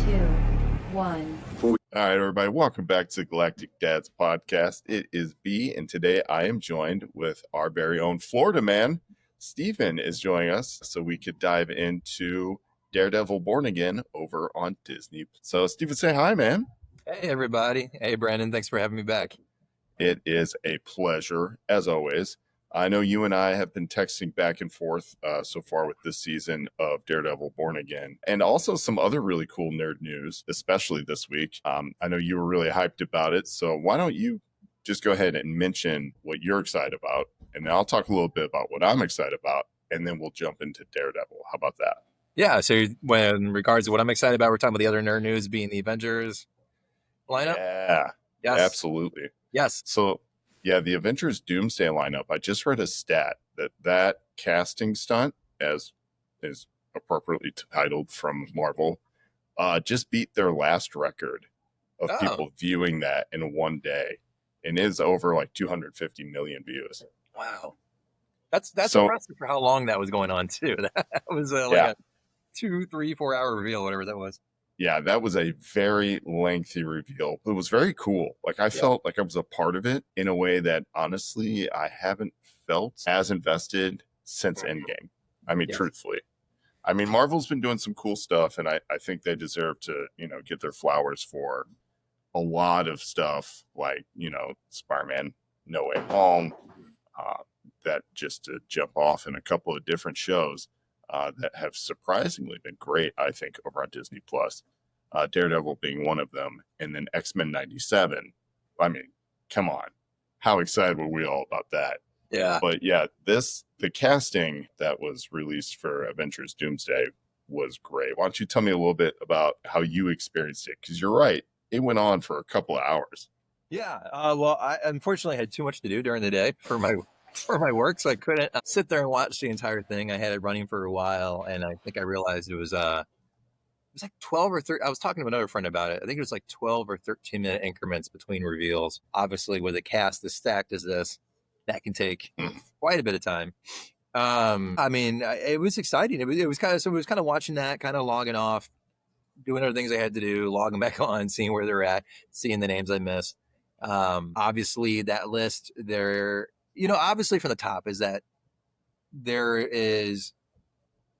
two, one. All right, everybody, welcome back to Galactic Dad's podcast. It is B, and today I am joined with our very own Florida man. Stephen is joining us so we could dive into Daredevil Born Again over on Disney. So, Stephen, say hi, man. Hey, everybody. Hey, Brandon. Thanks for having me back. It is a pleasure, as always. I know you and I have been texting back and forth so far with this season of Daredevil Born Again, and also some other really cool nerd news, especially this week. I know you were really hyped about it, so why don't you just go ahead and mention what you're excited about, and then I'll talk a little bit about what I'm excited about, and then we'll jump into Daredevil. How about that? Yeah, so when in regards to what I'm excited about, we're talking about the other nerd news being the Avengers lineup? Yeah, Yes. absolutely. Yes. So, yeah, the Avengers Doomsday lineup, I just read a stat that casting stunt, as is appropriately titled from Marvel, just beat their last record of people viewing that in one day, and is over like 250 million views. Wow. That's so impressive for how long that was going on, too. That was a 2, 3, 4 hour reveal, whatever that was. Yeah, that was a very lengthy reveal. It was very cool. Like, I felt like I was a part of it in a way that, honestly, I haven't felt as invested since Endgame. I mean, truthfully. I mean, Marvel's been doing some cool stuff, and I think they deserve to, get their flowers for a lot of stuff, like, Spider-Man No Way Home, that just to jump off in a couple of different shows. That have surprisingly been great, I think, over on Disney Plus. Daredevil being one of them, and then X-Men 97. I mean, come on. How excited were we all about that? Yeah. But yeah, the casting that was released for Avengers Doomsday was great. Why don't you tell me a little bit about how you experienced it? Because you're right, it went on for a couple of hours. Yeah. Well, I unfortunately had too much to do during the day for my work, so I couldn't sit there and watch the entire thing. I had it running for a while, and I think I realized it was like 12 or 13. I was talking to another friend about it. I think it was like 12 or 13 minute increments between reveals. Obviously, with a cast as stacked as this, that can take quite a bit of time. I mean, it was exciting. It was kind of watching that, kind of logging off, doing other things I had to do, logging back on, seeing where they're at, seeing the names I missed. Obviously, that list there. Obviously from the top is that there is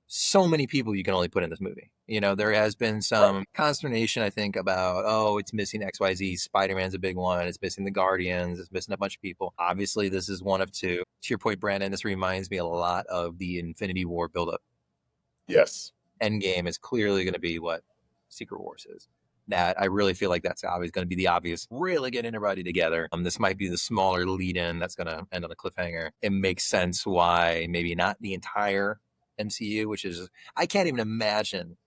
so many people you can only put in this movie. There has been some consternation, I think, about, it's missing XYZ. Spider-Man's a big one. It's missing the Guardians. It's missing a bunch of people. Obviously, this is one of two. To your point, Brandon, this reminds me a lot of the Infinity War buildup. Yes. Endgame is clearly going to be what Secret Wars is. That I really feel like that's always going to be the obvious, really getting everybody together. This might be the smaller lead-in that's going to end on a cliffhanger. It makes sense why maybe not the entire MCU, which is, I can't even imagine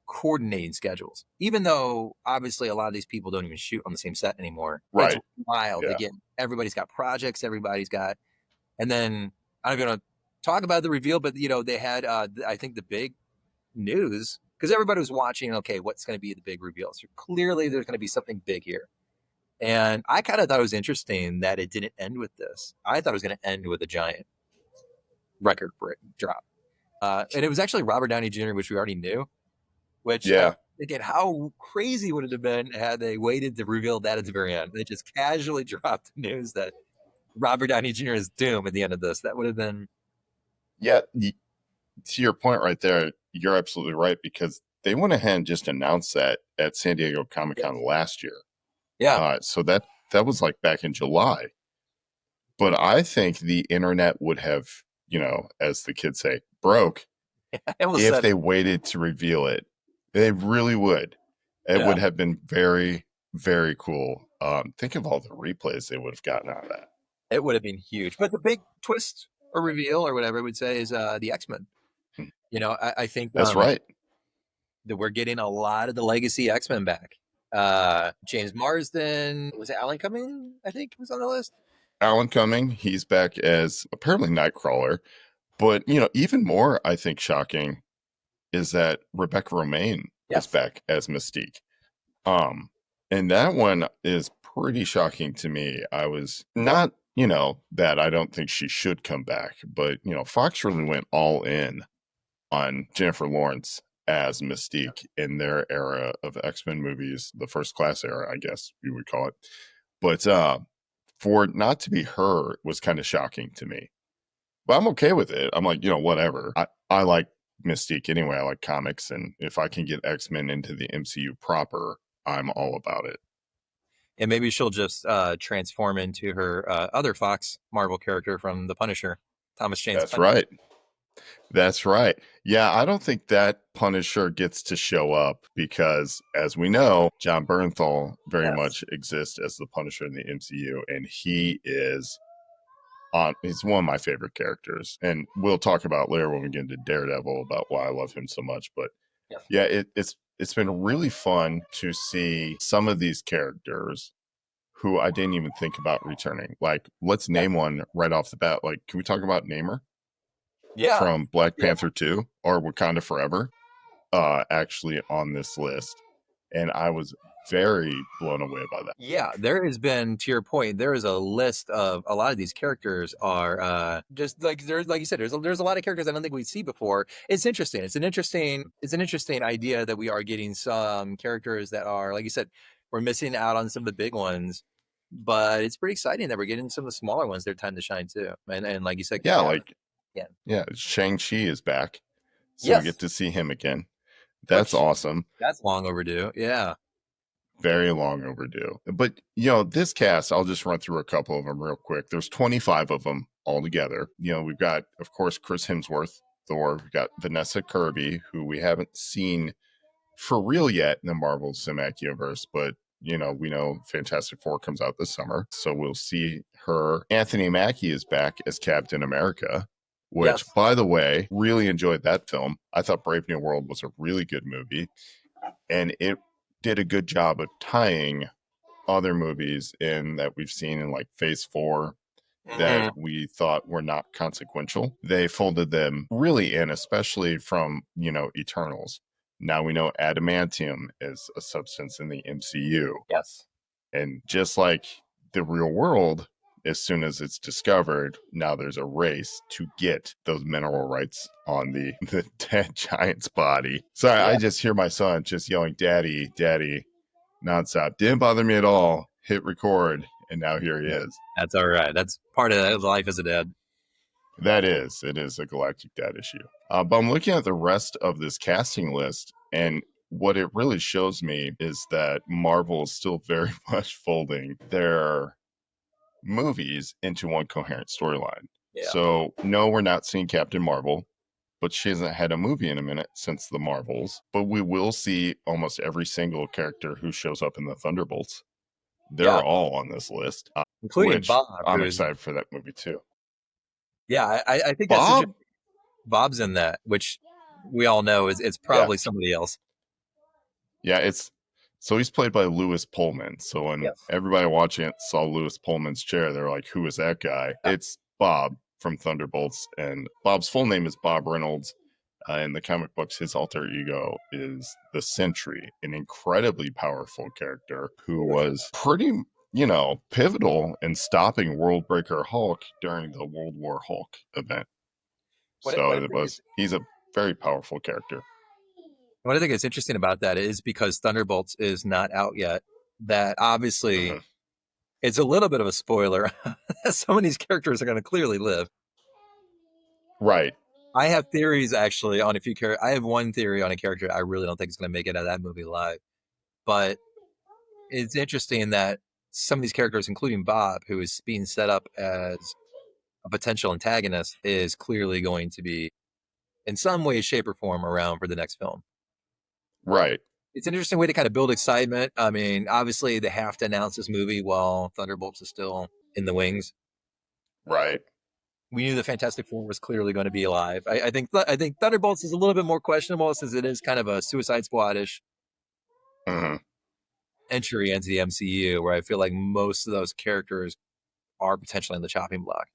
coordinating schedules, even though obviously a lot of these people don't even shoot on the same set anymore. Right. It's wild. Yeah. Everybody's got projects, and then I'm going to talk about the reveal, but they had, I think the big news, because everybody was watching, okay, what's going to be the big reveal? So clearly there's going to be something big here. And I kind of thought it was interesting that it didn't end with this. I thought it was going to end with a giant record break drop. And it was actually Robert Downey Jr., which we already knew. Which, again, how crazy would it have been had they waited to reveal that at the very end? They just casually dropped the news that Robert Downey Jr. is Doom at the end of this. That would have been... Yeah, to your point right there, you're absolutely right, because they went ahead and just announced that at San Diego Comic-Con last year. Yeah. So that was like back in July. But I think the internet would have, as the kids say, broke if they waited to reveal it. They really would. It would have been very, very cool. Think of all the replays they would have gotten out of that. It would have been huge. But the big twist or reveal or whatever I would say is the X-Men. I think that's right. That we're getting a lot of the legacy X-Men back. James Marsden, was it Alan Cumming? I think was on the list. Alan Cumming, he's back as apparently Nightcrawler. But, even more, I think, shocking is that Rebecca Romijn is back as Mystique. And that one is pretty shocking to me. I was not, that I don't think she should come back, but, Fox really went all in on Jennifer Lawrence as Mystique in their era of X-Men movies, the first class era, I guess you would call it. But for it not to be her was kind of shocking to me. But I'm okay with it. I'm like, whatever. I like Mystique anyway. I like comics, and if I can get X-Men into the MCU proper, I'm all about it. And maybe she'll just transform into her other Fox Marvel character from The Punisher, Thomas Jane's That's Punisher. right. That's right. Yeah, I don't think that Punisher gets to show up because, as we know, John Bernthal very Yes. much exists as the Punisher in the MCU, and he's one of my favorite characters. And we'll talk about later when we get into Daredevil about why I love him so much. But Yes. yeah, it's been really fun to see some of these characters who I didn't even think about returning. Like, let's Yeah. name one right off the bat. Like, can we talk about Namor Yeah. from Black Yeah. Panther 2 or Wakanda Forever? Actually on this list. And I was very blown away by that. Yeah, there has been, to your point, there is a list of a lot of these characters are just like there's like you said, there's a lot of characters I don't think we see before. It's interesting. It's an interesting idea that we are getting some characters that are, like you said, we're missing out on some of the big ones, but it's pretty exciting that we're getting some of the smaller ones their time to shine too. And like you said, Yeah, Cap. like, Yeah. yeah, Shang-Chi is back. So we Yes. get to see him again. That's Which awesome. that's long overdue. Yeah. Very long overdue. But, this cast, I'll just run through a couple of them real quick. There's 25 of them all together. We've got, of course, Chris Hemsworth, Thor. We've got Vanessa Kirby, who we haven't seen for real yet in the Marvel Cinematic Universe, but we know Fantastic Four comes out this summer, so we'll see her. Anthony Mackie is back as Captain America, which, Yes. by the way, really enjoyed that film. I thought Brave New World was a really good movie, and it did a good job of tying other movies in that we've seen in like Phase 4 that Mhm. we thought were not consequential. They folded them really in, especially from, Eternals. Now we know adamantium is a substance in the MCU. Yes. And just like the real world, as soon as it's discovered, now there's a race to get those mineral rights on the dead giant's body. So I Yeah. just hear my son just yelling, "Daddy, Daddy," nonstop. Didn't bother me at all. Hit record, and now here he is. That's all right. That's part of life as a dad. It is a Galactic Dad issue. But I'm looking at the rest of this casting list, and what it really shows me is that Marvel is still very much folding their movies into one coherent storyline. Yeah. So, no, we're not seeing Captain Marvel, but she hasn't had a movie in a minute since the Marvels. But we will see almost every single character who shows up in the Thunderbolts. Yeah. They're all on this list, Including which Bob, I'm who is, excited for that movie too. yeah, I think that's interesting. Bob? Bob's in that, which we all know is it's Yeah. probably somebody else. Yeah, so he's played by Lewis Pullman. So when Yes. everybody watching it saw Lewis Pullman's chair, they're like, "Who is that guy?" Yeah. It's Bob from Thunderbolts, and Bob's full name is Bob Reynolds. In the comic books, his alter ego is the Sentry, an incredibly powerful character who was pretty, pivotal in stopping World Breaker Hulk during the World War Hulk event. So What I think is he's a very powerful character. what I think is interesting about that is because Thunderbolts is not out yet. That obviously Mhm. it's a little bit of a spoiler. Some of these characters are going to clearly live. Right. I have theories actually on a few characters. I have one theory on a character I really don't think is going to make it out of that movie alive. But it's interesting that some of these characters, including Bob, who is being set up as a potential antagonist, is clearly going to be in some way, shape, or form around for the next film. Right. It's an interesting way to kind of build excitement. I mean, obviously they have to announce this movie while Thunderbolts is still in the wings. Right. We knew the Fantastic Four was clearly going to be alive. I think Thunderbolts is a little bit more questionable since it is kind of a Suicide Squad-ish Mhm. entry into the MCU, where I feel like most of those characters are potentially on the chopping block.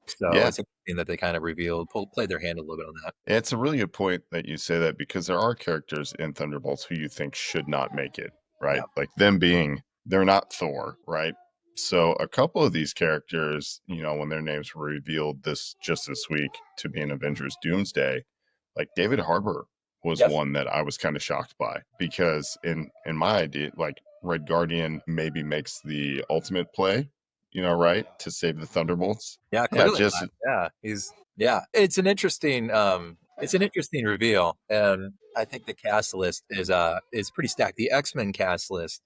So Yeah. it's interesting that they kind of played their hand a little bit on that. It's a really good point that you say that because there are characters in Thunderbolts who you think should not make it, right? Yeah. Like them being, they're not Thor, right? So a couple of these characters, when their names were revealed just this week to be in Avengers Doomsday, like David Harbour was Yes. one that I was kind of shocked by, because in my idea, like, Red Guardian maybe makes the ultimate play, right, to save the Thunderbolts. Yeah, Yeah, clearly just not. Yeah, it's an interesting reveal, and I think the cast list is pretty stacked. The X-Men cast list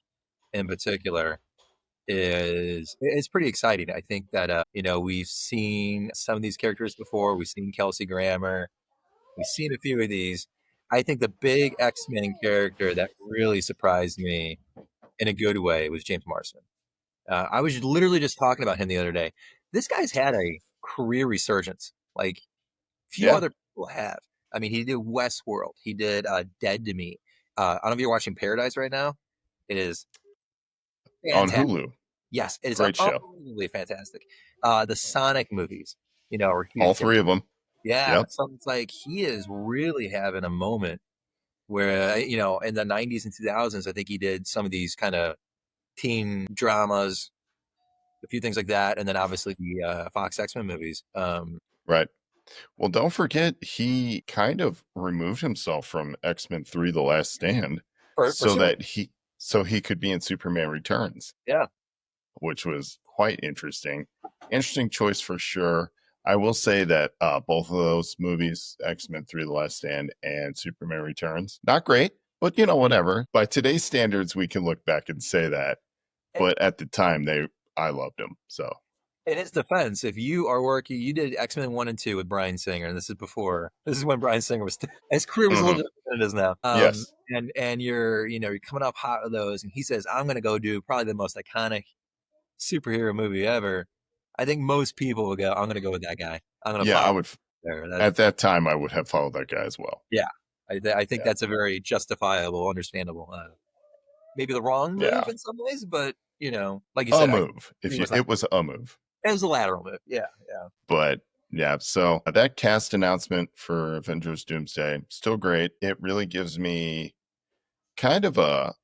in particular is pretty exciting. I think that we've seen some of these characters before. We've seen Kelsey Grammer. We've seen a few of these. I think the big X-Men character that really surprised me in a good way was James Marsden. I was literally just talking about him the other day. This guy's had a career resurgence like few yeah, other people have. I mean, he did Westworld. He did Dead to Me. I don't know if you're watching Paradise right now. It is on fantastic. Hulu. Yes, it is Great show. unbelievably fantastic. The Sonic movies, are All huge. three of them. Yeah, Yep. so it's like he is really having a moment where in the '90s and 2000s, I think he did some of these kind of teen dramas, a few things like that, and then obviously the Fox X-Men movies. Right. Well, don't forget, he kind of removed himself from X-Men 3: The Last Stand For so Super, that he could be in Superman Returns, yeah, which was quite interesting. Interesting choice for sure. I will say that both of those movies, X-Men 3: The Last Stand and Superman Returns, not great, but whatever. By today's standards, we can look back and say that. and But at the time, I loved them. So in his defense, if you are working, you did X-Men 1 and 2 with Bryan Singer, and this is when Bryan Singer was his career was a mhm. little different than it is now. Yes, And you're coming up hot with those, and he says, "I'm going to go do probably the most iconic superhero movie ever." I think most people would go, "I'm going to go with that guy. I'm going to yeah, I follow would. there." At that time, I would have followed that guy as well. Yeah, I think Yeah, that's a very justifiable, understandable, maybe the wrong move yeah, in some ways, but like you a said, I move. think It was a move. it was a lateral move. Yeah, yeah. But yeah, so that cast announcement for Avengers Doomsday, still great. It really gives me kind of a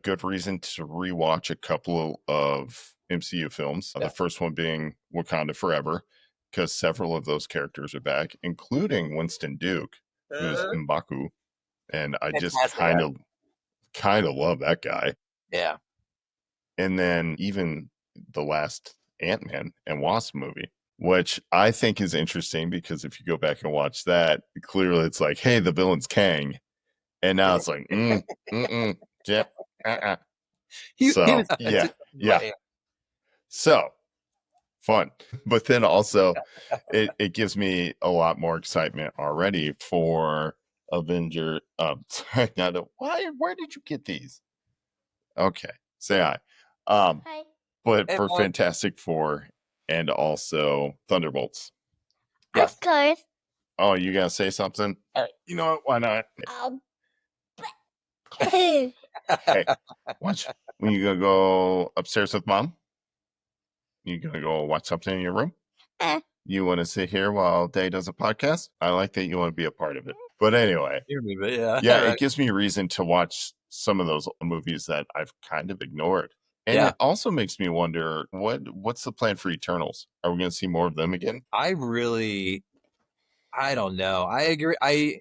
good reason to rewatch a couple of MCU films. Yeah. The first one being Wakanda Forever, because several of those characters are back, including Winston Duke, who's M'Baku, and I just Fantastic kind of love that guy. Yeah. And then even the last Ant-Man and Wasp movie, which I think is interesting, because if you go back and watch that, clearly it's like, hey, the villain's Kang, and now it's like, yeah, uh-uh. He So was yeah, yeah, so fun. But then also, it gives me a lot more excitement already for Avenger. Sorry, where did you get these? Okay, say hi. Hi. But Hey, for Molly. Fantastic Four and also Thunderbolts. Yes. Of course. Oh, you gotta say something? All right, you know what? Why not? Um, Hey, watch. When you gonna go upstairs with mom? You gonna go watch something in your room? Eh. You want to sit here while Day does a podcast? I like that you want to be a part of it. But anyway, Hear me, but yeah. yeah, All it right. gives me reason to watch some of those movies that I've kind of ignored. And Yeah. it also makes me wonder, what's the plan for Eternals? Are we going to see more of them again? I don't know. I agree. I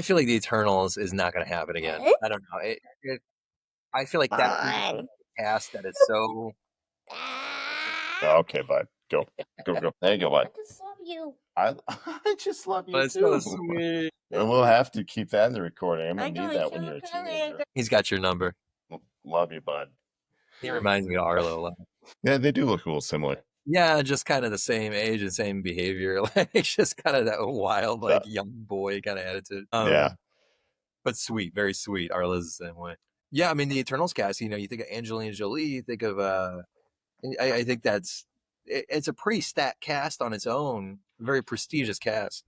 feel like the Eternals is not going to happen again. I don't know. I feel like that Fun. cast that is so. Okay, bud. Go. There you go, bud. I just love you. I just love you But it's so too. sweet. And we'll have to keep that in the recording. I'm I going to know, need that it's when so you're a good. teenager. He's got your number. Love you, bud. He reminds me of Arlo a lot. Yeah, they do look a little similar. Yeah, just kind of the same age and same behavior. Like just kind of that wild, like Yeah. young boy kind of attitude. Yeah. But sweet, very sweet. Arlo's the same way. Yeah, I mean the Eternals cast. You think of Angelina Jolie. You think of. I think it's a pretty stacked cast on its own. Very prestigious cast.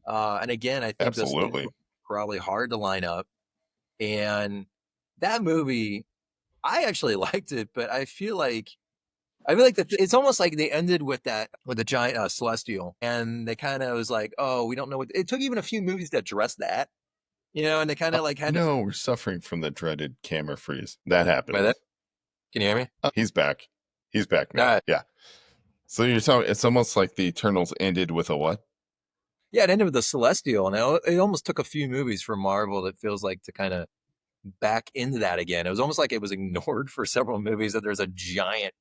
And again, I think those things Absolutely. were probably hard to line up. And that movie, I actually liked it, but it's almost like they ended with the giant celestial, and they kind of was like, oh, we don't know what. It took even a few movies to address that, and they kind of like had to. No, we're suffering from the dreaded camera freeze. That happened. Can you hear me? He's back. He's back now. All right. Yeah. So you're talking, it's almost like the Eternals ended with a what? Yeah, it ended with the Celestial, and it almost took a few movies for Marvel that feels like to kind of back into that again. It was almost like it was ignored for several movies that there's a giant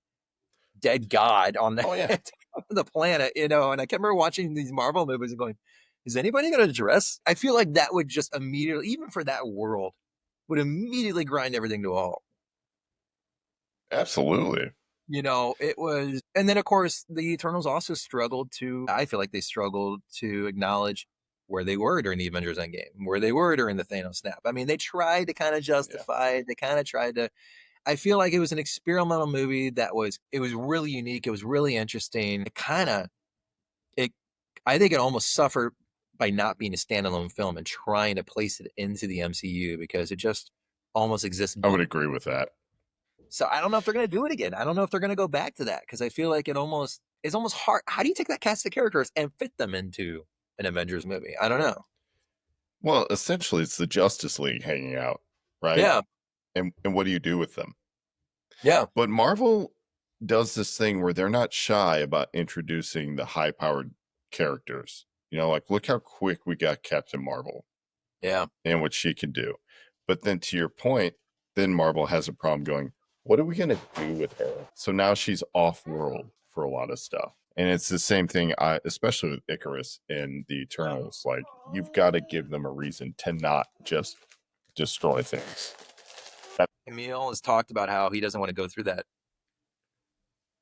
dead god on the, Oh yeah. top of the planet, and I kept remember watching these Marvel movies and going, is anybody going to address? I feel like that would just immediately, even for that world, would immediately grind everything to a halt. Absolutely. It was, and then of course the Eternals also struggled to, I feel like they struggled to acknowledge where they were during the Avengers Endgame, where they were during the Thanos snap. I mean, they tried to kind of justify it. They kind of tried to, I feel like it was an experimental movie it was really unique. It was really interesting. It, I think it almost suffered by not being a standalone film and trying to place it into the MCU because it just almost exists. I would agree with that. So I don't know if they're going to do it again. I don't know if they're going to go back to that because I feel like it's almost hard. How do you take that cast of characters and fit them into an Avengers movie? I don't know. Well, essentially, it's the Justice League hanging out, right? Yeah. And what do you do with them? Yeah. But Marvel does this thing where they're not shy about introducing the high-powered characters. Like look how quick we got Captain Marvel. Yeah. And what she can do. But then to your point, then Marvel has a problem going, what are we going to do with her? So now she's off-world for a lot of stuff. And it's the same thing, especially with Icarus and the Eternals. Like, you've got to give them a reason to not just destroy things. Emil has talked about how he doesn't want to go through that.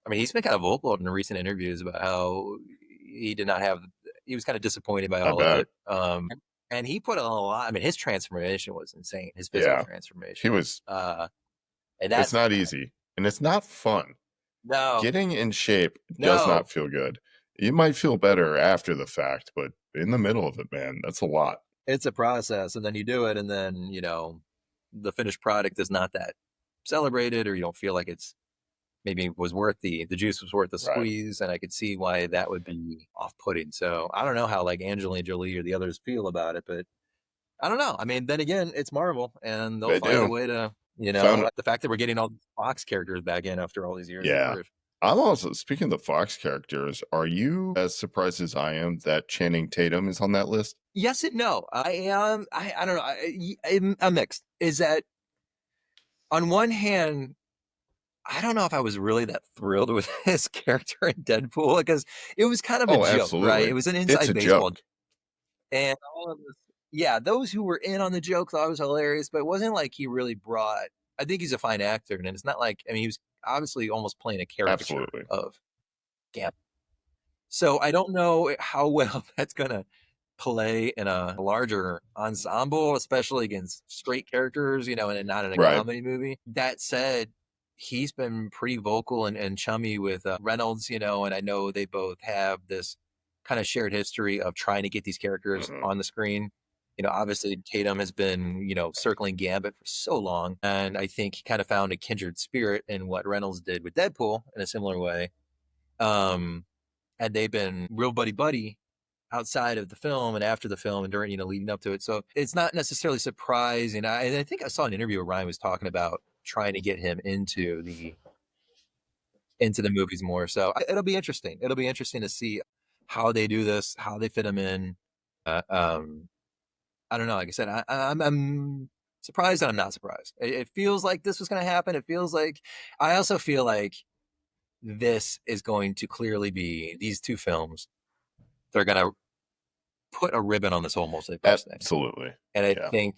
I mean, he's been kind of vocal in recent interviews about how he was kind of disappointed by all of it. And he put a lot, I mean, his transformation was insane. His physical transformation. He was, it's not easy and it's not fun. No. Getting in shape does not feel good. You might feel better after the fact, but in the middle of it, man, that's a lot. It's a process, and then you do it, and then, the finished product is not that celebrated, or you don't feel like it's maybe was worth the juice was worth the squeeze. And I could see why that would be off-putting. So I don't know how like Angelina Jolie or the others feel about it, but I don't know. I mean, then again, it's Marvel, and they'll find a way to, the fact that we're getting all these Fox characters back in after all these years. Yeah. I'm also, speaking of the Fox characters, are you as surprised as I am that Channing Tatum is on that list? Yes and no. I am. I don't know. I'm mixed. Is that on one hand, I don't know if I was really that thrilled with his character in Deadpool because it was kind of a joke, absolutely. right? It was an inside baseball joke. And all of this, those who were in on the joke thought it was hilarious, but it wasn't like he really brought, I think he's a fine actor, and it's not like, I mean, he was obviously almost playing a caricature of Gambit. So I don't know how well that's going to play in a larger ensemble, especially against straight characters, and not in a comedy movie. That said, he's been pretty vocal and chummy with Reynolds, and I know they both have this kind of shared history of trying to get these characters on the screen. Obviously Tatum has been, circling Gambit for so long. And I think he kind of found a kindred spirit in what Reynolds did with Deadpool in a similar way. And they've been real buddy outside of the film and after the film and during, leading up to it. So it's not necessarily surprising. I think I saw an interview where Ryan was talking about trying to get him into the movies more. So it'll be interesting. It'll be interesting to see how they do this, how they fit him in. I don't know. Like I said, I'm surprised and I'm not surprised. It feels like this was going to happen. I also feel like this is going to clearly be these two films. They're going to put a ribbon on this whole multiverse thing. Absolutely. And I think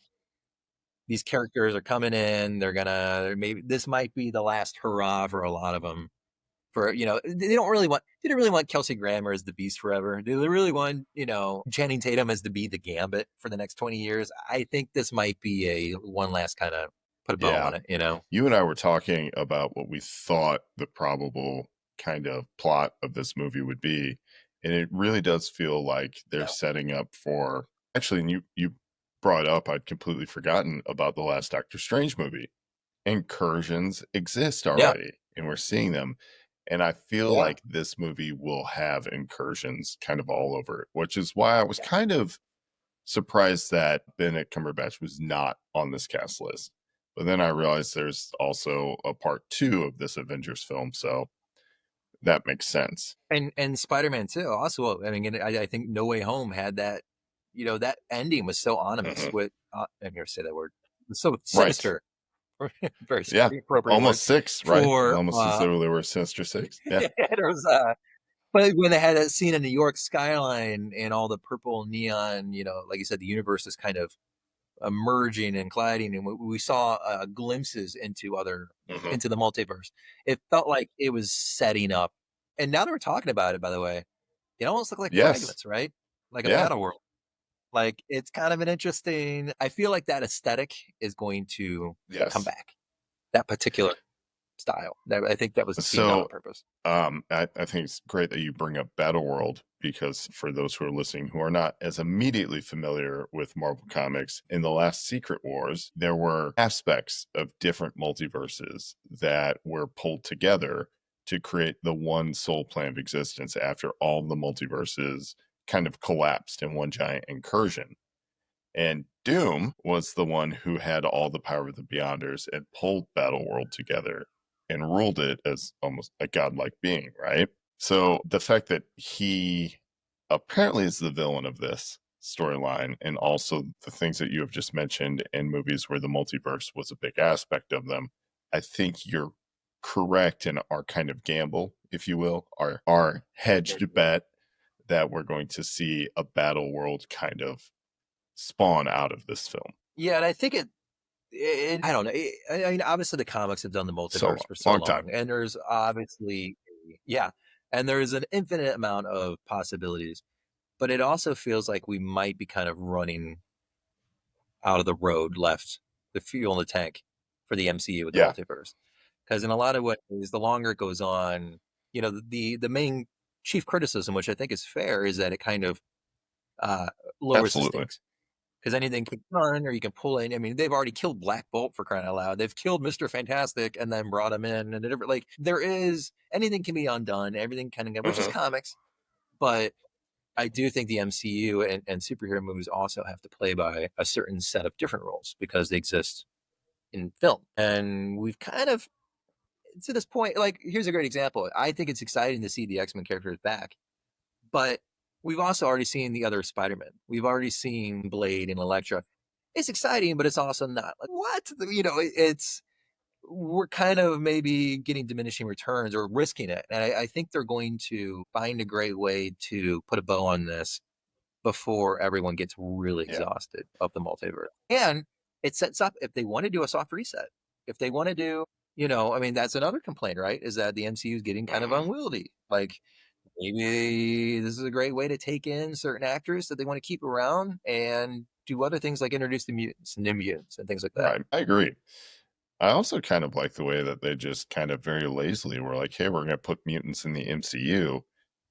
these characters are coming in. Maybe this might be the last hurrah for a lot of them. They didn't really want Kelsey Grammer as the Beast forever. Do they really want, Channing Tatum as to be the Gambit for the next 20 years? I think this might be a one last kind of put a bow on it, You and I were talking about what we thought the probable kind of plot of this movie would be. And it really does feel like they're setting up for, actually, and you brought up, I'd completely forgotten about the last Doctor Strange movie. Incursions exist already, and we're seeing them. And I feel like this movie will have incursions kind of all over it, which is why I was kind of surprised that Benedict Cumberbatch was not on this cast list. But then I realized there's also a part 2 of this Avengers film. So that makes sense. And Spider-Man 2 also. I mean, I think No Way Home had that. That ending was so ominous. Mhm. With I never say that word. It was so Right. sinister. Very Yeah. appropriate word Almost 6, right? for. Almost as though they were Sinister Six. Yeah. There was but when they had that scene in New York skyline and all the purple neon, like you said, the universe is kind of merging and colliding, and we saw glimpses Mhm. into the multiverse. It felt like it was setting up, and now that we're talking about it, by the way, it almost looked like Yes. fragments, right? Like a Yeah. battle world. Like it's kind of an interesting. I feel like that aesthetic is going to come Yes. back. That particular style. I think that was being done on So purpose. I think it's great that you bring up Battle World, because for those who are listening who are not as immediately familiar with Marvel Comics, in the last Secret Wars, there were aspects of different multiverses that were pulled together to create the one sole plan of existence after all the multiverses kind of collapsed in one giant incursion. And Doom was the one who had all the power of the Beyonders and pulled Battle World together and ruled it as almost a godlike being, right? So the fact that he apparently is the villain of this storyline, and also the things that you have just mentioned in movies where the multiverse was a big aspect of them, I think you're correct in our kind of gamble, if you will, our hedged bet that we're going to see a Battle World kind of spawn out of this film. Yeah, and I think I don't know. I mean, obviously the comics have done the So multiverse for so long long, time. and there's obviously, yeah, and there's an infinite amount of possibilities. But it also feels like we might be kind of running out of the road left, the fuel in the tank for the MCU with the Yeah, multiverse. Because in a lot of ways, the longer it goes on, the main chief criticism, which I think is fair, is that it kind of uh, lowers the absolutely. stakes. Because anything can be done, or you can pull in. I mean, they've already killed Black Bolt, for crying out loud. They've killed Mr. Fantastic and then brought him in, and like there is anything can be undone, everything can, which is Mhm. comics. But I do think the MCU and superhero movies also have to play by a certain set of different rules because they exist in film, and we've kind of to this point. Like, here's a great example. I think it's exciting to see the X-Men characters back, but we've also already seen the other Spider-Man. We've already seen Blade and Elektra. It's exciting, but it's also not like what it's we're kind of maybe getting diminishing returns or risking it. And I think they're going to find a great way to put a bow on this before everyone gets really Yeah. exhausted of the multiverse. And it sets up if they want to do a soft reset, if they want to do, I mean, that's another complaint, right? Is that the MCU is getting kind of Mhm. unwieldy. Like maybe this is a great way to take in certain actors that they want to keep around and do other things like introduce the mutants and new mutants and things like that. Right. I agree. I also kind of like the way that they just kind of very lazily were like, hey, we're going to put mutants in the MCU,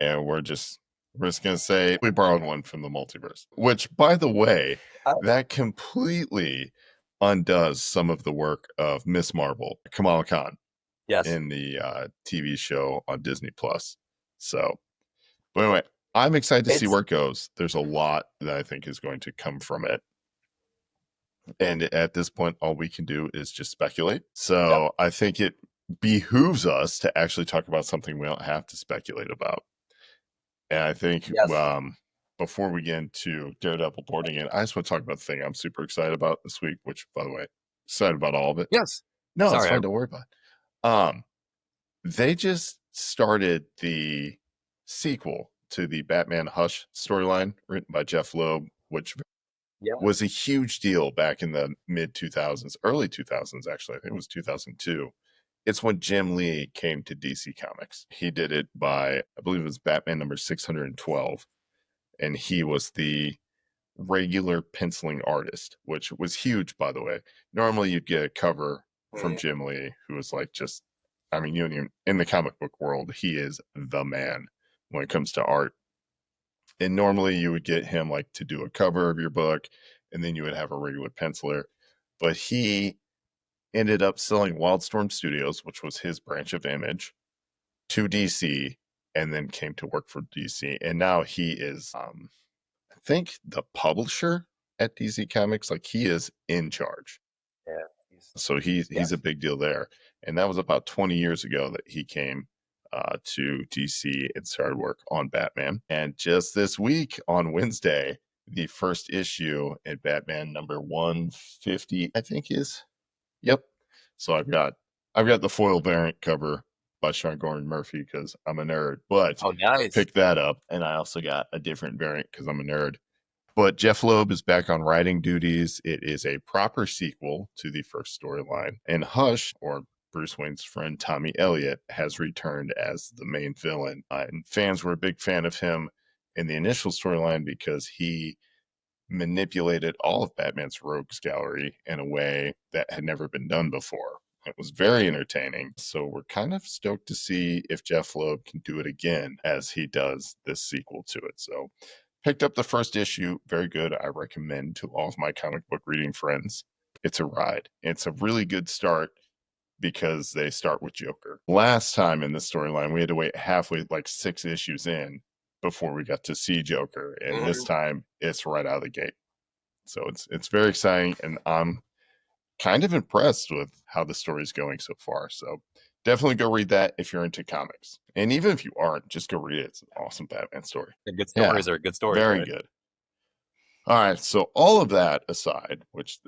and we're just going to say we borrowed one from the multiverse. Which, by the way, Uh, that completely undoes some of the work of Miss Marvel, Kamala Khan, yes. in the TV show on Disney Plus. So, but anyway, I'm excited to see It's where it goes. There's a lot that I think is going to come from it. And at this point, all we can do is just speculate. yep. So I think it behooves us to actually talk about something we don't have to speculate about. And I think Yes. before we get into Daredevil boarding in, I just want to talk about the thing I'm super excited about this week, which, by the way, excited about all of it. Yes. No, it's Sorry. fine. Don't worry about it. They just started the sequel to the Batman Hush storyline written by Jeff Loeb, which Yeah. was a huge deal back in the mid 2000s, early 2000s, actually. I think it was 2002. It's when Jim Lee came to DC Comics. He did it by, I believe it was Batman number 612. And he was the regular penciling artist, which was huge, by the way. Normally you'd get a cover from Jim Lee, who was like just, I mean, in the comic book world, he is the man when it comes to art. And normally you would get him like to do a cover of your book, and then you would have a regular penciler. But he ended up selling Wildstorm Studios, which was his branch of Image, to DC, and then came to work for DC. And now he is, I think, the publisher at DC Comics. Like he is in charge. Yeah. So he's a Yes. big deal there. And that was about 20 years ago that he came to DC and started work on Batman. And just this week on Wednesday, the first issue in Batman number 150, I think is. Yep. So I've got the foil variant cover by Sean Gordon Murphy because I'm a nerd, but nice. pick that up. And I also got a different variant because I'm a nerd. But Jeff Loeb is back on writing duties. It is a proper sequel to the first storyline. And Hush, or Bruce Wayne's friend Tommy Elliott, has returned as the main villain. And fans were a big fan of him in the initial storyline because he manipulated all of Batman's rogues gallery in a way that had never been done before. It was very entertaining. So we're kind of stoked to see if Jeff Loeb can do it again as he does this sequel to it. So picked up the first issue. Very good. I recommend to all of my comic book reading friends. It's a ride. It's a really good start because they start with Joker. Last time in the storyline, we had to wait halfway, like 6 issues in, before we got to see Joker. And this time it's right out of the gate. So it's very exciting. And I'm kind of impressed with how the story's going so far. So definitely go read that if you're into comics. And even if you aren't, just go read it. It's an awesome Batman story. The good stories are good stories. Very right? good. All right. So all of that aside, which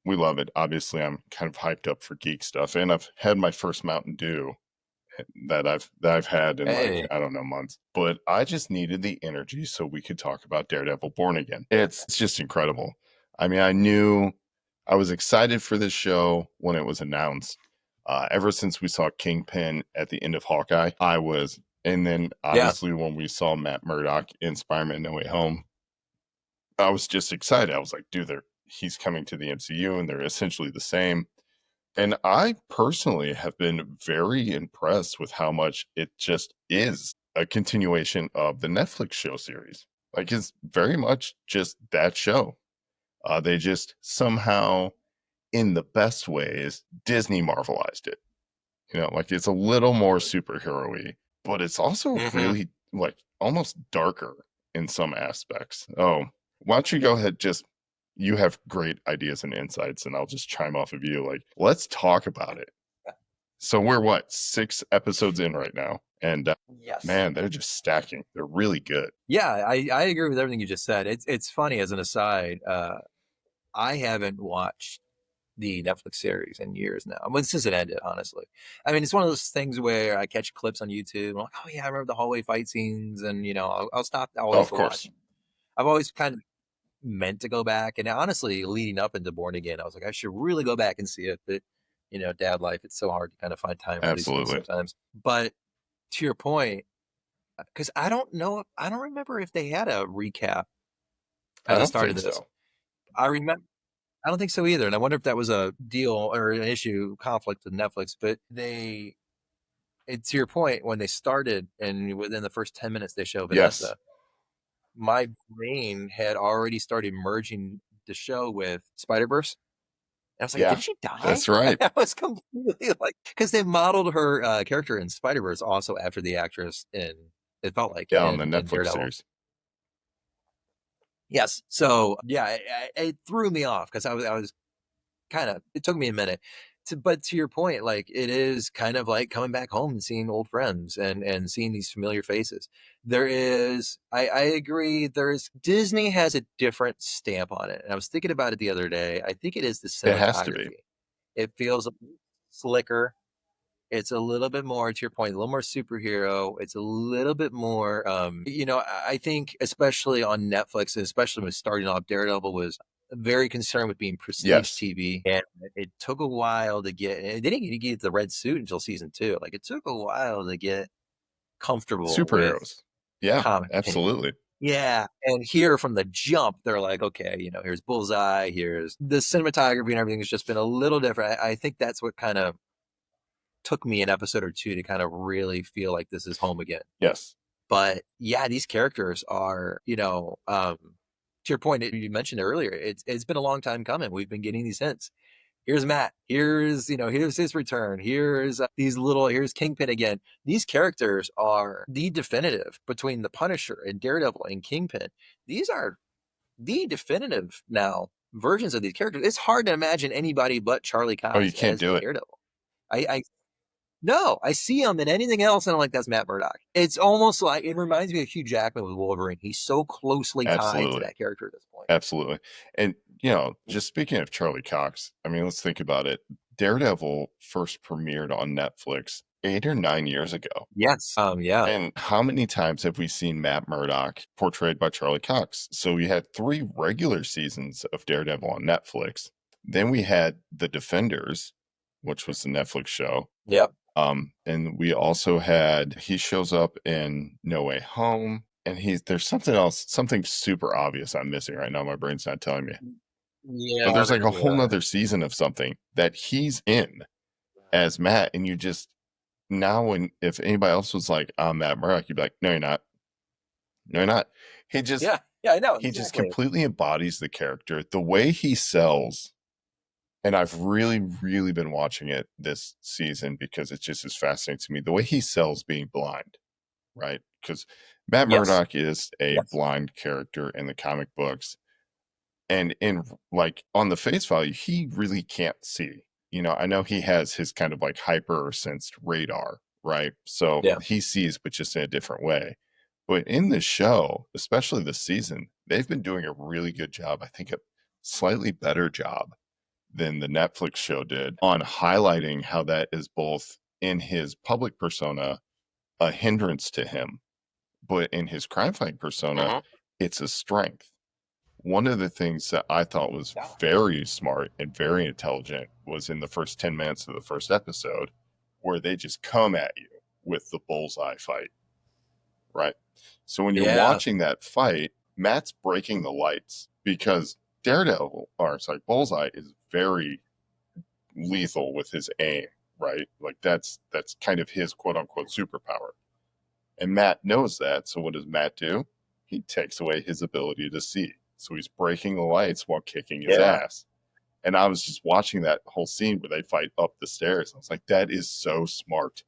we love it. Obviously, I'm kind of hyped up for geek stuff. And I've had my first Mountain Dew that I've had in like, I don't know, months. But I just needed the energy so we could talk about Daredevil Born Again. It's just incredible. I mean, I was excited for this show when it was announced. Ever since we saw Kingpin at the end of Hawkeye, and then obviously when we saw Matt Murdock in Spider-Man No Way Home, I was just excited. I was like, dude, he's coming to the MCU and they're essentially the same. And I personally have been very impressed with how much it just is a continuation of the Netflix show series. Like, it's very much just that show. They just somehow, in the best ways, Disney Marvelized it. You know, like it's a little more superhero-y, but it's also really like almost darker in some aspects. Oh, why don't you go ahead, you have great ideas and insights, and I'll just chime off of you. Like, let's talk about it. So we're 6 episodes in right now, and Yes. man, they're just stacking. They're really good. Yeah, I agree with everything you just said. It's funny as an aside. I haven't watched the Netflix series in years now. Well, since it ended, honestly. I mean, it's one of those things where I catch clips on YouTube. I'm like, oh yeah, I remember the hallway fight scenes, and I'll stop. Of course. I've always kind of meant to go back, and honestly, leading up into Born Again, I was like, I should really go back and see it, but dad life, it's so hard to kind of find time for these things sometimes. But to your point, because I don't remember if they had a recap at the start of this. So. I don't think so either. And I wonder if that was a deal or an issue, conflict with Netflix. But to your point, when they started and within the first 10 minutes they show Vanessa, my brain had already started merging the show with Spider-Verse. And I was like, did she die? That's right. I was completely like, because they modeled her character in Spider-Verse also after the actress it felt like. On the Netflix series. Yes. So yeah, it threw me off because I was kind of, it took me a minute but to your point, like it is kind of like coming back home and seeing old friends and seeing these familiar faces. I agree. Disney has a different stamp on it. And I was thinking about it the other day. I think it is the cinematography. It has to be. It feels slicker. It's a little bit more, to your point, a little more superhero. It's a little bit more, I think especially on Netflix, especially when starting off, Daredevil was very concerned with being prestige TV. And it took a while to get, and they didn't get the red suit until season 2. Like it took a while to get comfortable superheroes. Yeah, absolutely. Yeah. And here from the jump, they're like, okay, here's Bullseye, here's the cinematography and everything has just been a little different. I think that's what kind of took me an episode or 2 to kind of really feel like this is home again. Yes. But yeah, these characters are, to your point, you mentioned earlier, it's been a long time coming. We've been getting these hints. Here's Matt. Here's his return. Here's here's Kingpin again. These characters are the definitive between the Punisher and Daredevil and Kingpin. These are the definitive now versions of these characters. It's hard to imagine anybody but Charlie Cox. Oh, you can't do it. Daredevil. No, I see him in anything else, and I'm like, that's Matt Murdock. It's almost like it reminds me of Hugh Jackman with Wolverine. He's so closely tied to Absolutely. that character at this point. Absolutely. And, just speaking of Charlie Cox, I mean, let's think about it. Daredevil first premiered on Netflix 8 or 9 years ago. Yes. Yeah. And how many times have we seen Matt Murdock portrayed by Charlie Cox? So we had 3 regular seasons of Daredevil on Netflix. Then we had The Defenders, which was the Netflix show. Yep. And we also had, he shows up in No Way Home, and there's something else, something super obvious I'm missing right now. My brain's not telling me. Yeah. But there's like a whole nother season of something that he's in as Matt, and you just, now if anybody else was like, I'm Matt Murdock, you'd be like, no, you're not. No, you're not. He just, Yeah, I know. he just completely embodies the character. The way he sells, and I've really, really been watching it this season because it just is fascinating to me. The way he sells being blind, right? Because Matt Murdock is a blind character in the comic books. And in like on the face value, he really can't see. I know he has his kind of like hyper sensed radar, right? So he sees, but just in a different way. But in the show, especially this season, they've been doing a really good job. I think a slightly better job than the Netflix show did on highlighting how that is both in his public persona a hindrance to him, but in his crime fighting persona, it's a strength. One of the things that I thought was very smart and very intelligent was in the first 10 minutes of the first episode, where they just come at you with the Bullseye fight, right? So when you're watching that fight, Matt's breaking the lights because Bullseye is very lethal with his aim, right? Like that's kind of his quote unquote superpower. And Matt knows that. So what does Matt do? He takes away his ability to see. So he's breaking the lights while kicking his ass. And I was just watching that whole scene where they fight up the stairs. I was like, that is so smart.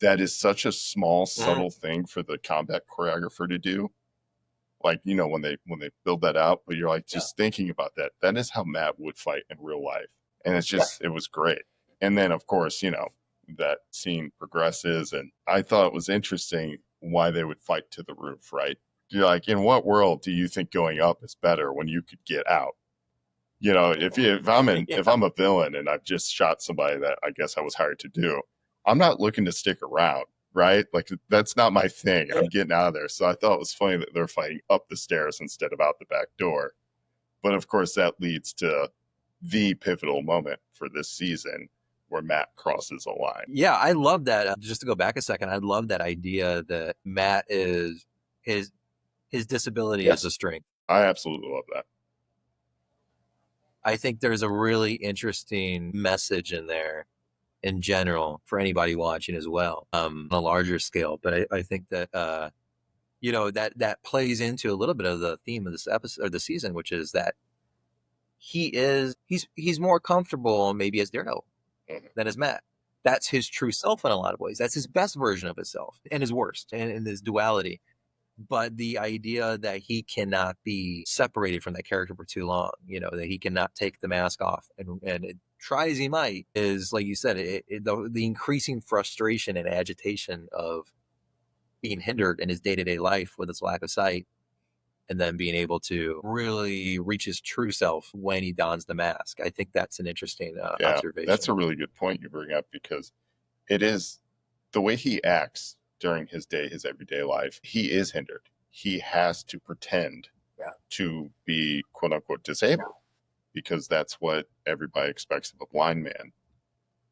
That is such a small, subtle thing for the combat choreographer to do. Like, when they build that out, but you're like, just thinking about that. That is how Matt would fight in real life. And it's just, it was great. And then, of course, that scene progresses. And I thought it was interesting why they would fight to the roof, right? You're like, in what world do you think going up is better when you could get out? If I'm a villain and I've just shot somebody that I guess I was hired to do, I'm not looking to stick around, right? Like that's not my thing. I'm getting out of there. So I thought it was funny that they're fighting up the stairs instead of out the back door. But of course, that leads to the pivotal moment for this season where Matt crosses a line. Yeah, I love that. Just to go back a second, I love that idea that Matt is his disability as a strength. I absolutely love that. I think there's a really interesting message in there in general for anybody watching as well, on a larger scale. But I think that, that plays into a little bit of the theme of this episode or the season, which is that he's more comfortable maybe as Daredevil than as Matt. That's his true self in a lot of ways. That's his best version of himself and his worst and his duality. But the idea that he cannot be separated from that character for too long, that he cannot take the mask off and try as he might is, like you said, the increasing frustration and agitation of being hindered in his day-to-day life with his lack of sight, and then being able to really reach his true self when he dons the mask. I think that's an interesting observation. That's a really good point you bring up, because it is the way he acts during his everyday life. He is hindered. He has to pretend to be quote unquote disabled because that's what everybody expects of a blind man.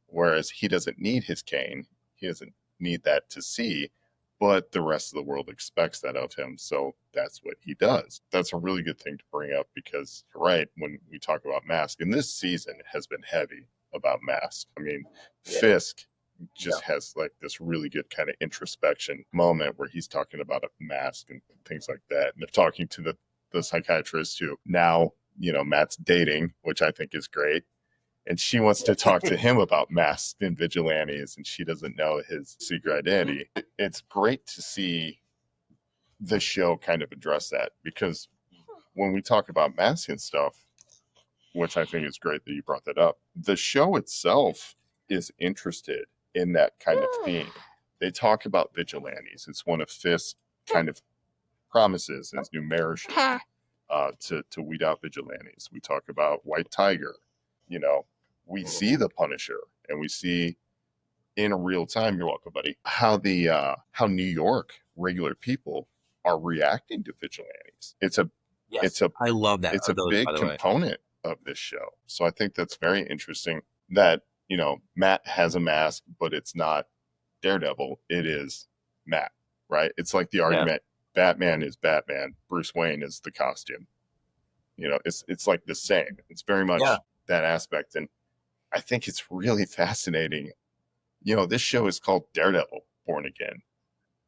Whereas he doesn't need his cane. He doesn't need that to see, but the rest of the world expects that of him. So that's what he does. That's a really good thing to bring up, because you're right, when we talk about mask, and this season has been heavy about mask. I mean, Fisk just has like this really good kind of introspection moment where he's talking about a mask and things like that. And they're talking to the psychiatrist who now, Matt's dating, which I think is great. And she wants to talk to him about masks and vigilantes, and she doesn't know his secret identity. It's great to see the show kind of address that, because when we talk about masks and stuff, which I think is great that you brought that up, the show itself is interested in that kind of theme. They talk about vigilantes. It's one of Fisk's kind of promises in his new mayor to weed out vigilantes. We talk about White Tiger. You know, we see the Punisher, and we see in real time. You're welcome, buddy. How New York regular people are reacting to vigilantes. I love that. It's a big component of this show. So I think that's very interesting that, you know, Matt has a mask, but it's not Daredevil. It is Matt, right? It's like the argument, Batman is Batman, Bruce Wayne is the costume. You know, it's like the same. It's very much that aspect. And I think it's really fascinating. You know, this show is called Daredevil Born Again.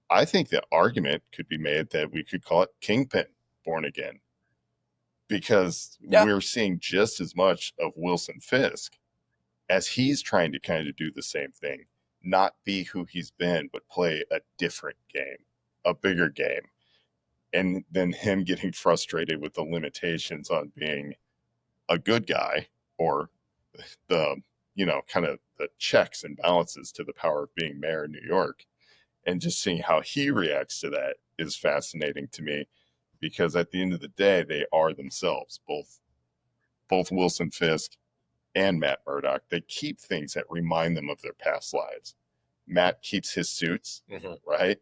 I think the argument could be made that we could call it Kingpin Born Again, because we're seeing just as much of Wilson Fisk as he's trying to kind of do the same thing, not be who he's been, but play a different game, a bigger game. And then him getting frustrated with the limitations on being a good guy, or the, you know, kind of the checks and balances to the power of being mayor of New York. And just seeing how he reacts to that is fascinating to me, because at the end of the day, they are themselves, both Wilson Fisk and Matt Murdock. They keep things that remind them of their past lives. Matt keeps his suits, right?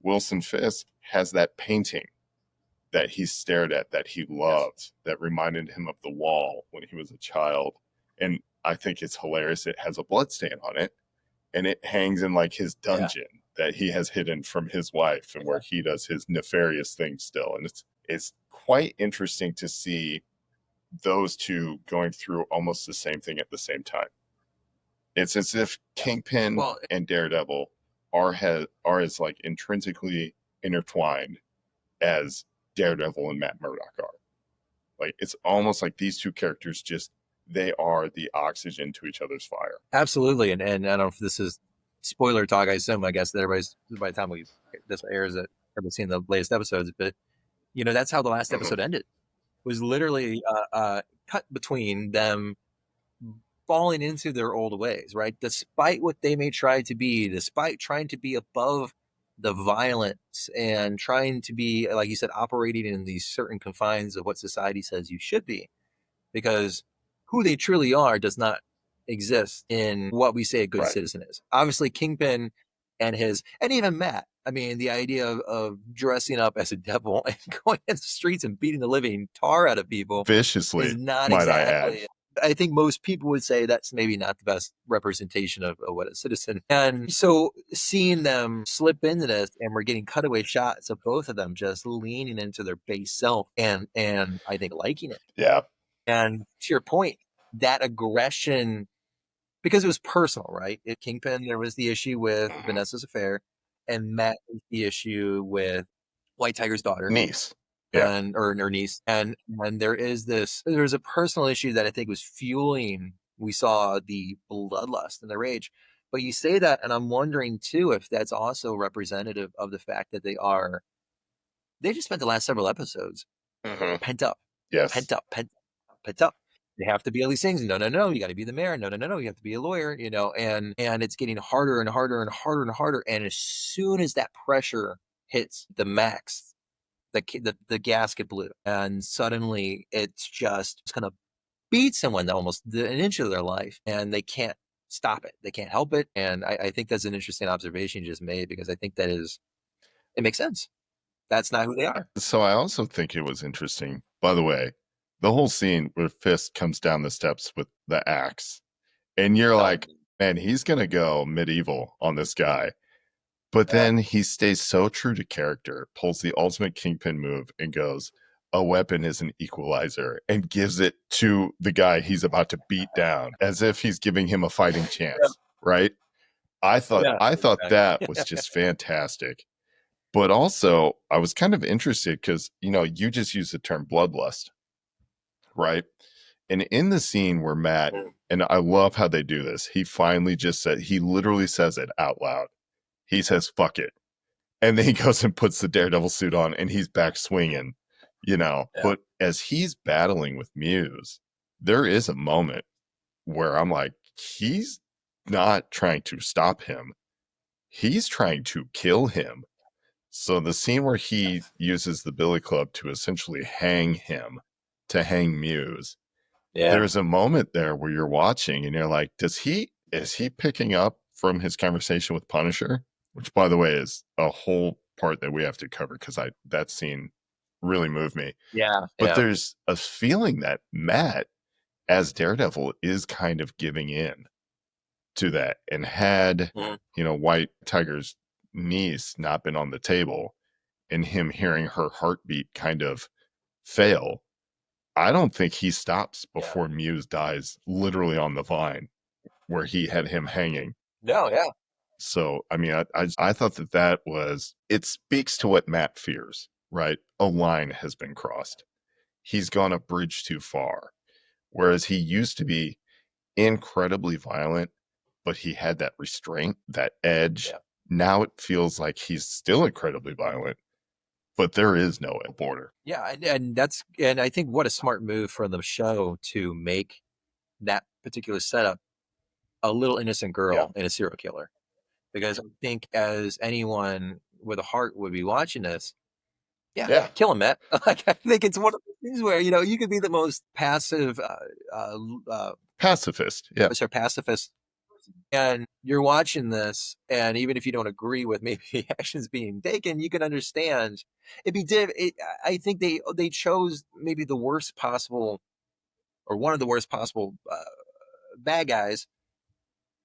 Wilson Fisk has that painting that he stared at, that he loved, that reminded him of the wall when he was a child. And I think it's hilarious. It has a bloodstain on it, and it hangs in like his dungeon that he has hidden from his wife, and where he does his nefarious things still. And it's quite interesting to see those two going through almost the same thing at the same time. It's as if Kingpin and Daredevil are as like intrinsically intertwined as Daredevil and Matt Murdock are. Like, it's almost like these two characters they are the oxygen to each other's fire. Absolutely. And I don't know if this is spoiler talk. I assume, I guess that everybody's, by the time this airs, that everybody's seen the latest episodes, but you know, that's how the last episode ended. It was literally cut between them falling into their old ways, right? Despite what they may try to be, despite trying to be above the violence and trying to be, like you said, operating in these certain confines of what society says you should be, because who they truly are does not exist in what we say a good citizen is. Obviously, Kingpin and even Matt. I mean, the idea of dressing up as a devil and going in the streets and beating the living tar out of people viciously is not might exactly. I add. I think most people would say that's maybe not the best representation of what a citizen. And so seeing them slip into this, and we're getting cutaway shots of both of them just leaning into their base self, and I think liking it. Yeah. And to your point, that aggression, because it was personal, right? At Kingpin, there was the issue with Vanessa's affair, and Matt was the issue with White Tiger's daughter. Niece. And or niece. And there's a personal issue that I think was fueling, we saw the bloodlust and the rage. But you say that, and I'm wondering too if that's also representative of the fact that they just spent the last several episodes pent up. Yes. Pent up. They have to be all these things. No, you got to be the mayor. No, you have to be a lawyer, you know, and it's getting harder and harder and harder and harder. And as soon as that pressure hits the max, the gasket blew, and suddenly it's going to beat someone almost an inch of their life, and they can't stop it. They can't help it. And I think that's an interesting observation you just made, because I think it makes sense. That's not who they are. So I also think it was interesting, by the way, the whole scene where Fisk comes down the steps with the axe, and you're like, man, he's going to go medieval on this guy. But then he stays so true to character, pulls the ultimate Kingpin move and goes, a weapon is an equalizer, and gives it to the guy he's about to beat down, as if he's giving him a fighting chance, right? I thought that was just fantastic. But also, I was kind of interested because, you know, you just used the term bloodlust, right? And in the scene where Matt, and I love how they do this, he literally says it out loud. He says, fuck it. And then he goes and puts the Daredevil suit on, and he's back swinging, you know. Yeah. But as he's battling with Muse, there is a moment where I'm like, he's not trying to stop him. He's trying to kill him. So the scene where he uses the billy club to essentially hang him, to hang Muse, there's a moment there where you're watching and you're like, is he picking up from his conversation with Punisher? Which, by the way, is a whole part that we have to cover because that scene really moved me. But there's a feeling that Matt, as Daredevil, is kind of giving in to that, and had White Tiger's niece not been on the table and him hearing her heartbeat kind of fail, I don't think he stops before Muse dies literally on the vine where he had him hanging. So, I mean, I thought that was, it speaks to what Matt fears, right? A line has been crossed. He's gone a bridge too far. Whereas he used to be incredibly violent, but he had that restraint, that edge. Now it feels like he's still incredibly violent, but there is no border. And I think what a smart move for the show to make that particular setup a little innocent girl and a serial killer. Because I think as anyone with a heart would be watching this, kill him, Matt. Like, I think it's one of the things where, you could be the most passive, pacifist. Pacifist. And you're watching this, and even if you don't agree with maybe actions being taken, you can understand. I think they chose maybe the worst possible, or one of the worst possible bad guys,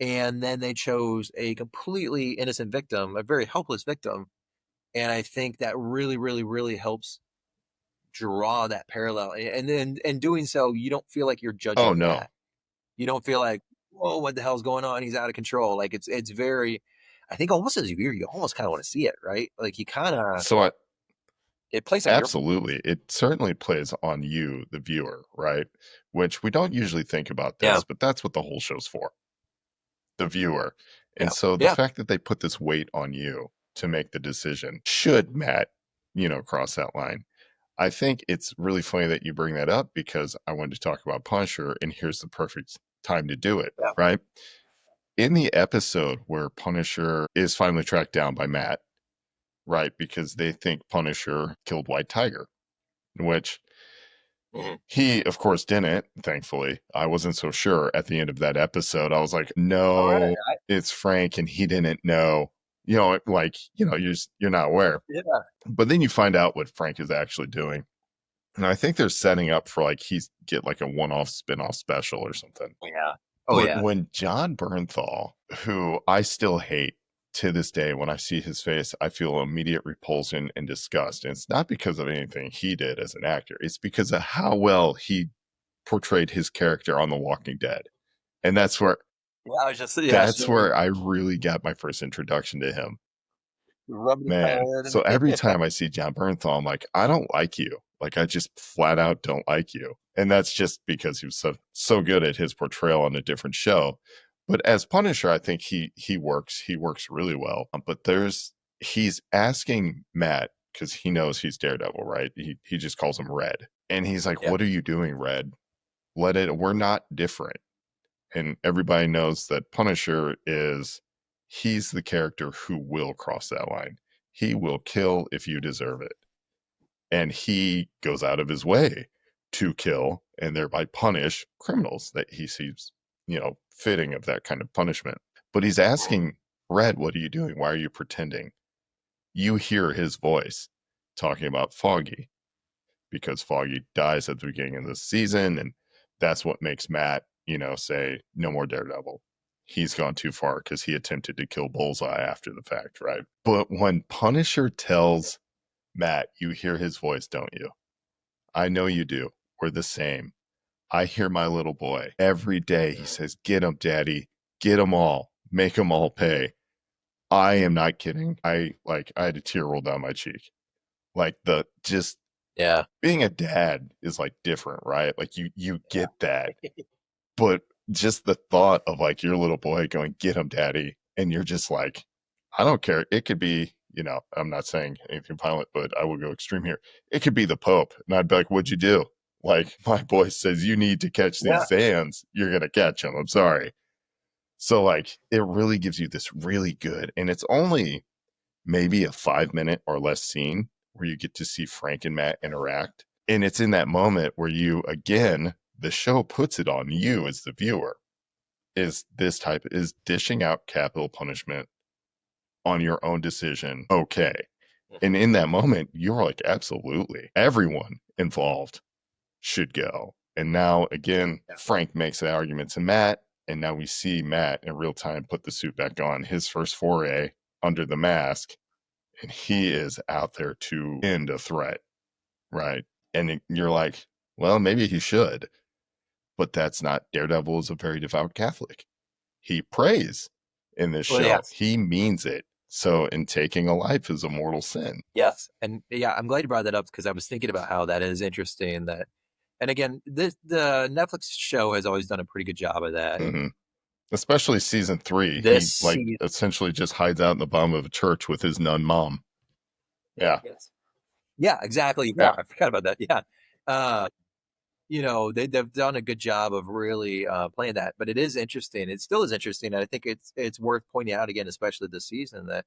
and then they chose a completely innocent victim, a very helpless victim, and I think that really, really, really helps draw that parallel. And then in doing so, you don't feel like you're judging that. You don't feel like, whoa, what the hell's going on? He's out of control. Like it's very, I think almost as a viewer, you almost kind of want to see it, right? Like you kind of. It plays on absolutely. It certainly plays on you, the viewer, right? Which we don't usually think about this, but that's what the whole show's for. The viewer. And so the fact that they put this weight on you to make the decision, should Matt, cross that line. I think it's really funny that you bring that up because I wanted to talk about Punisher, and here's the perfect time to do it, right? In the episode where Punisher is finally tracked down by Matt, right, because they think Punisher killed White Tiger, which he, of course, didn't, thankfully. I wasn't so sure at the end of that episode. I was like, no, it's Frank, and he didn't know. You're not aware. But then you find out what Frank is actually doing. And I think they're setting up for he's get a one-off spin-off special or something. But when John Bernthal, who I still hate to this day, when I see his face, I feel immediate repulsion and disgust. And it's not because of anything he did as an actor. It's because of how well he portrayed his character on The Walking Dead. And that's where where I really got my first introduction to him. Man, so every time I see John Bernthal, I'm like, I don't like you. I just flat out don't like you. And that's just because he was so good at his portrayal on a different show. But as Punisher, I think he works really well. But he's asking Matt, because he knows he's Daredevil, right? He just calls him Red. And he's like, what are you doing, Red? We're not different. And everybody knows that Punisher he's the character who will cross that line. He will kill if you deserve it. And he goes out of his way to kill and thereby punish criminals that he sees, fitting of that kind of punishment. But he's asking Red, what are you doing? Why are you pretending? You hear his voice talking about Foggy, because Foggy dies at the beginning of the season. And that's what makes Matt, say, no more Daredevil. He's gone too far because he attempted to kill Bullseye after the fact, right? But when Punisher tells Matt, you hear his voice, don't you? I know you do. We're the same. I hear my little boy every day. He says, get them, Daddy. Get them all. Make them all pay. I am not kidding. I had a tear roll down my cheek. Being a dad is different, right? You get that. But just the thought of your little boy going, get him, Daddy. And you're just I don't care. It could be, I'm not saying anything violent, but I will go extreme here. It could be the Pope. And I'd be like, what'd you do? My boy says, you need to catch these Zans. You're going to catch them. I'm sorry. So like it really gives you this really good, and it's only maybe a 5-minute or less scene where you get to see Frank and Matt interact. And it's in that moment where you, again, the show puts it on you as the viewer, is dishing out capital punishment on your own decision okay? And in that moment, you're like, absolutely, everyone involved should go. And now, again, Frank makes the argument to Matt, and now we see Matt in real time put the suit back on, his first foray under the mask, and he is out there to end a threat, right? And you're like, well, maybe he should, but that's not. Daredevil is a very devout Catholic. He prays in this show. Yes. He means it. So, in taking a life is a mortal sin. Yes. And yeah, I'm glad you brought that up because I was thinking about how that is interesting. That, and again, the Netflix show has always done a pretty good job of that. Mm-hmm. Especially season 3. He essentially just hides out in the bottom of a church with his nun mom. Yeah. Yes. Yeah, exactly. Yeah, I forgot about that. Yeah. They've done a good job of really playing that, but it is interesting. It still is interesting. And I think it's worth pointing out again, especially this season, that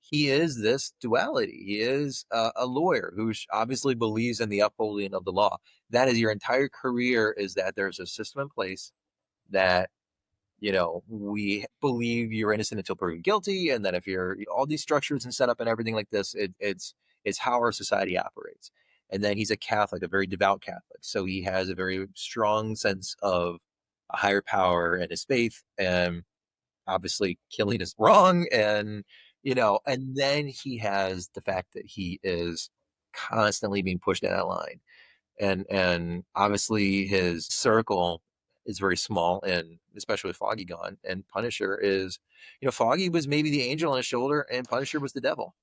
he is this duality. He is a lawyer who obviously believes in the upholding of the law. That is your entire career, is that there's a system in place that, we believe you're innocent until proven guilty. And that if you're all these structures and setup and everything like this, it's how our society operates. And then he's a Catholic, a very devout Catholic. So he has a very strong sense of a higher power and his faith, and obviously killing is wrong. And, and then he has the fact that he is constantly being pushed down that line. And obviously his circle is very small, and especially with Foggy gone, and Punisher is, Foggy was maybe the angel on his shoulder and Punisher was the devil.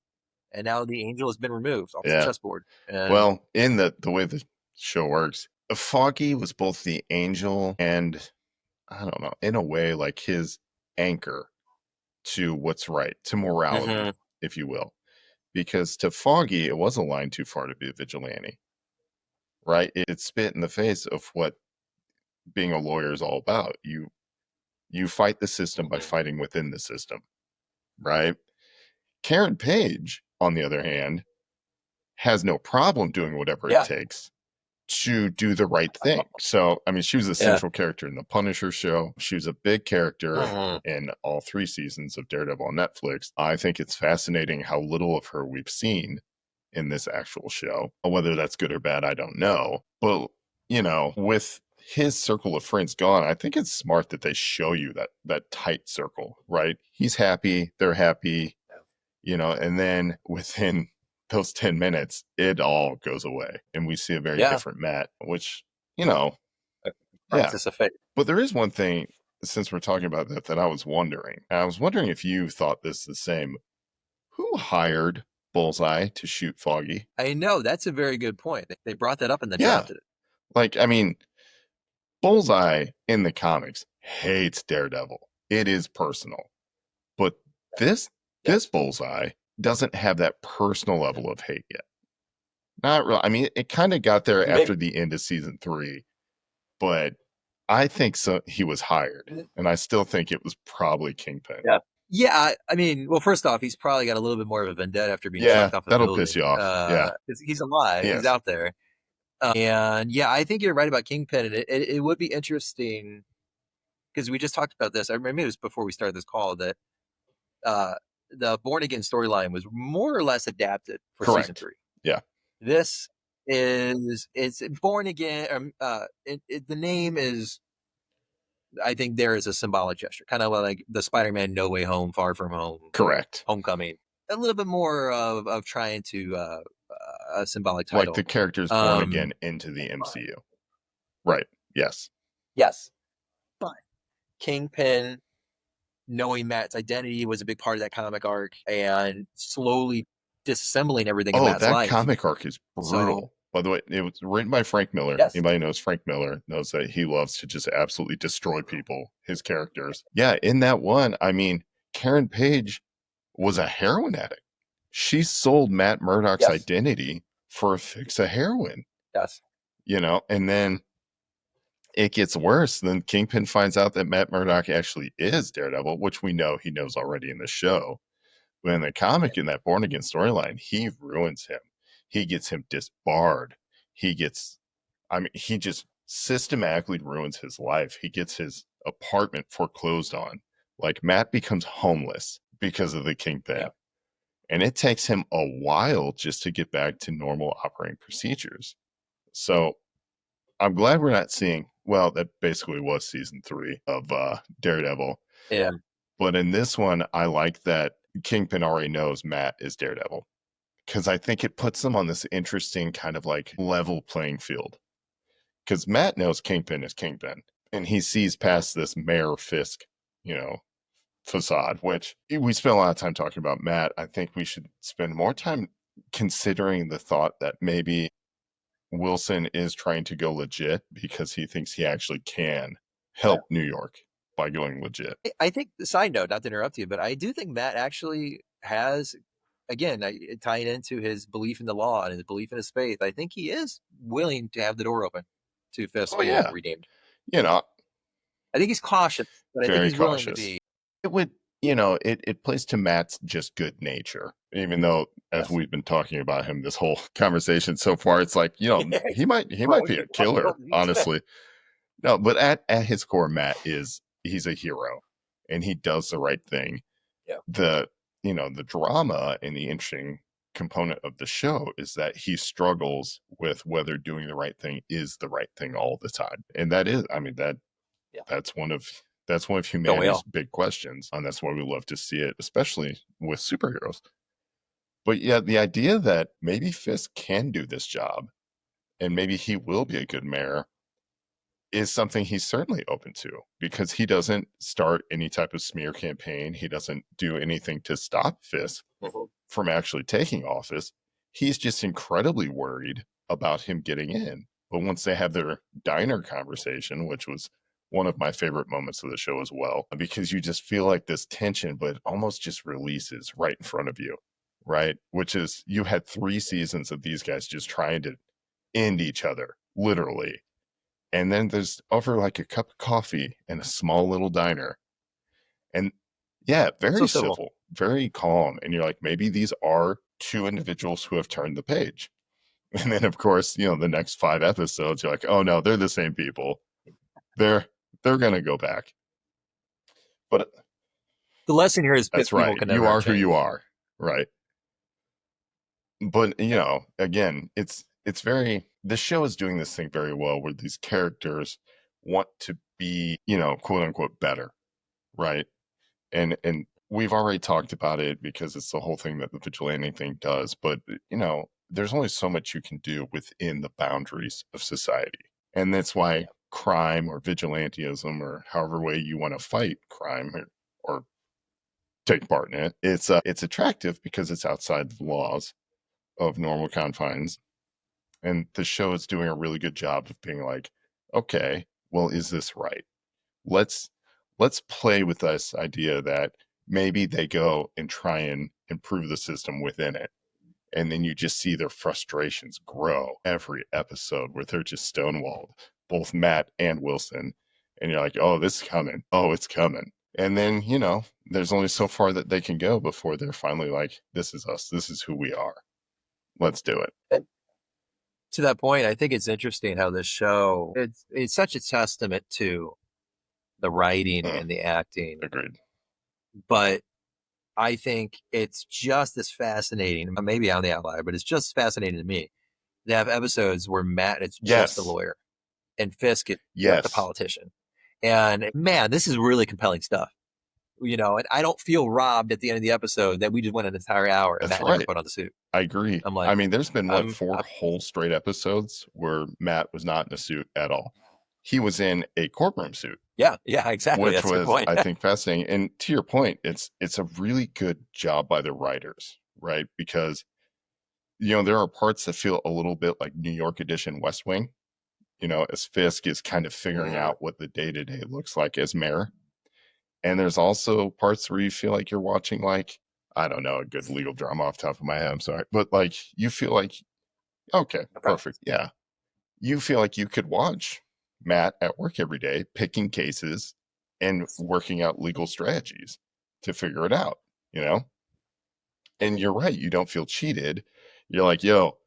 And now the angel has been removed off the chessboard. And well, in the way the show works, Foggy was both the angel and, I don't know, in a way, like his anchor to what's right, to morality, if you will. Because to Foggy, it was a line too far to be a vigilante, right? It spit in the face of what being a lawyer is all about. You fight the system by fighting within the system, right? Karen Page, on the other hand, has no problem doing whatever it takes to do the right thing. So, I mean, she was a central character in the Punisher show. She was a big character in all 3 seasons of Daredevil on Netflix. I think it's fascinating how little of her we've seen in this actual show. Whether that's good or bad, I don't know. But, with his circle of friends gone, I think it's smart that they show you that tight circle, right? He's happy, they're happy, and then within those 10 minutes, it all goes away. And we see a very different Matt, which, practice of faith. But there is one thing, since we're talking about that I was wondering. I was wondering if you thought this the same. Who hired Bullseye to shoot Foggy? I know, that's a very good point. They brought that up and then drafted it. Like, I mean, Bullseye in the comics hates Daredevil. It is personal. But this Bullseye doesn't have that personal level of hate yet. Not really. I mean, it kind of got there after the end of season 3, but I think so. He was hired, and I still think it was probably Kingpin. Yeah. I mean, well, first off, he's probably got a little bit more of a vendetta after being chucked off the building. That'll piss you off. He's alive. He's out there. And I think you're right about Kingpin. And it would be interesting because we just talked about this. I remember it was before we started this call that the Born Again storyline was more or less adapted for season 3. Yeah. This it's Born Again. The name is, I think there is a symbolic gesture, kind of like the Spider-Man No Way Home, Far From Home. Correct. Homecoming. A little bit more of trying to a symbolic title. Like the characters born again into the MCU. Right. Yes. Yes. But Kingpin, knowing Matt's identity, was a big part of that comic arc, and slowly disassembling everything in Matt's life. That comic arc is brutal. By the way, it was written by Frank Miller. Yes. Anybody knows Frank Miller knows that he loves to just absolutely destroy people, his characters. Yeah, in that one, I mean, Karen Page was a heroin addict. She sold Matt Murdock's identity for a fix of heroin. Yes. And then it gets worse. Then Kingpin finds out that Matt Murdock actually is Daredevil, which we know he knows already in the show. But in the comic, in that Born Again storyline, he ruins him. He gets him disbarred. He just systematically ruins his life. He gets his apartment foreclosed on. Like, Matt becomes homeless because of the Kingpin. Yeah. And it takes him a while just to get back to normal operating procedures. So I'm glad we're not seeing, well, that basically was season 3 of Daredevil. Yeah. But in this one, I like that Kingpin already knows Matt is Daredevil, because I think it puts them on this interesting kind of like level playing field. Because Matt knows Kingpin is Kingpin, and he sees past this Mayor Fisk, facade, which we spent a lot of time talking about Matt. I think we should spend more time considering the thought that maybe Wilson is trying to go legit because he thinks he actually can help New York by going legit. I think, side note, not to interrupt you, but I do think Matt actually has, again, tying into his belief in the law and his belief in his faith, I think he is willing to have the door open to Fisk being redeemed. I think he's cautious, but I think he's willing to be. It would, it plays to Matt's just good nature, even though, as we've been talking about him this whole conversation so far, it's like, he might be a killer, honestly. No, but at his core, Matt he's a hero, and he does the right thing. Yeah. The drama and the interesting component of the show is that he struggles with whether doing the right thing is the right thing all the time. And that is, that's one of humanity's big questions. And that's why we love to see it, especially with superheroes. But yeah, the idea that maybe Fisk can do this job and maybe he will be a good mayor is something he's certainly open to, because he doesn't start any type of smear campaign. He doesn't do anything to stop Fisk from actually taking office. He's just incredibly worried about him getting in. But once they have their diner conversation, which was one of my favorite moments of the show as well, because you just feel like this tension, but it almost just releases right in front of you, right? Which is, you had 3 seasons of these guys just trying to end each other, literally. And then there's over like a cup of coffee in a small little diner. And yeah, very civil, very calm. And you're like, maybe these are 2 individuals who have turned the page. And then, of course, the next 5 episodes, you're like, oh no, they're the same people. They're going to go back. But the lesson here is that's right. You are who you are. Right. But, again, it's very, the show is doing this thing very well, where these characters want to be, quote unquote, better. Right. And we've already talked about it because it's the whole thing that the vigilante thing does. But, there's only so much you can do within the boundaries of society. And that's why crime or vigilantism, or however way you want to fight crime or take part in it, it's attractive because it's outside the laws of normal confines. And the show is doing a really good job of being like, okay, well, is this right? Let's play with this idea that maybe they go and try and improve the system within it. And then you just see their frustrations grow every episode, where they're just stonewalled, both Matt and Wilson. And you're like, oh, this is coming. Oh, it's coming. And then, there's only so far that they can go before they're finally like, this is us. This is who we are. Let's do it. And to that point, I think it's interesting how this show, it's such a testament to the writing and the acting. Agreed. But I think it's just as fascinating. Maybe I'm the outlier, but it's just fascinating to me. They have episodes where Matt is just a lawyer and Fisk is the politician. And man, this is really compelling stuff. And I don't feel robbed at the end of the episode that we just went an entire hour and Matt never put on the suit. I agree. I'm like, there's been 4 whole straight episodes where Matt was not in a suit at all. He was in a courtroom suit. Yeah, exactly. Which That's was, the point. I think, fascinating. And to your point, it's a really good job by the writers, right? Because, there are parts that feel a little bit like New York edition West Wing, as Fisk is kind of figuring out what the day-to-day looks like as mayor. And there's also parts where you feel like you're watching, like, I don't know, a good legal drama off the top of my head, I'm sorry. But like, you feel like, okay, perfect. Yeah. You feel like you could watch Matt at work every day, picking cases and working out legal strategies to figure it out, you know? And you're right, you don't feel cheated. You're like, yo,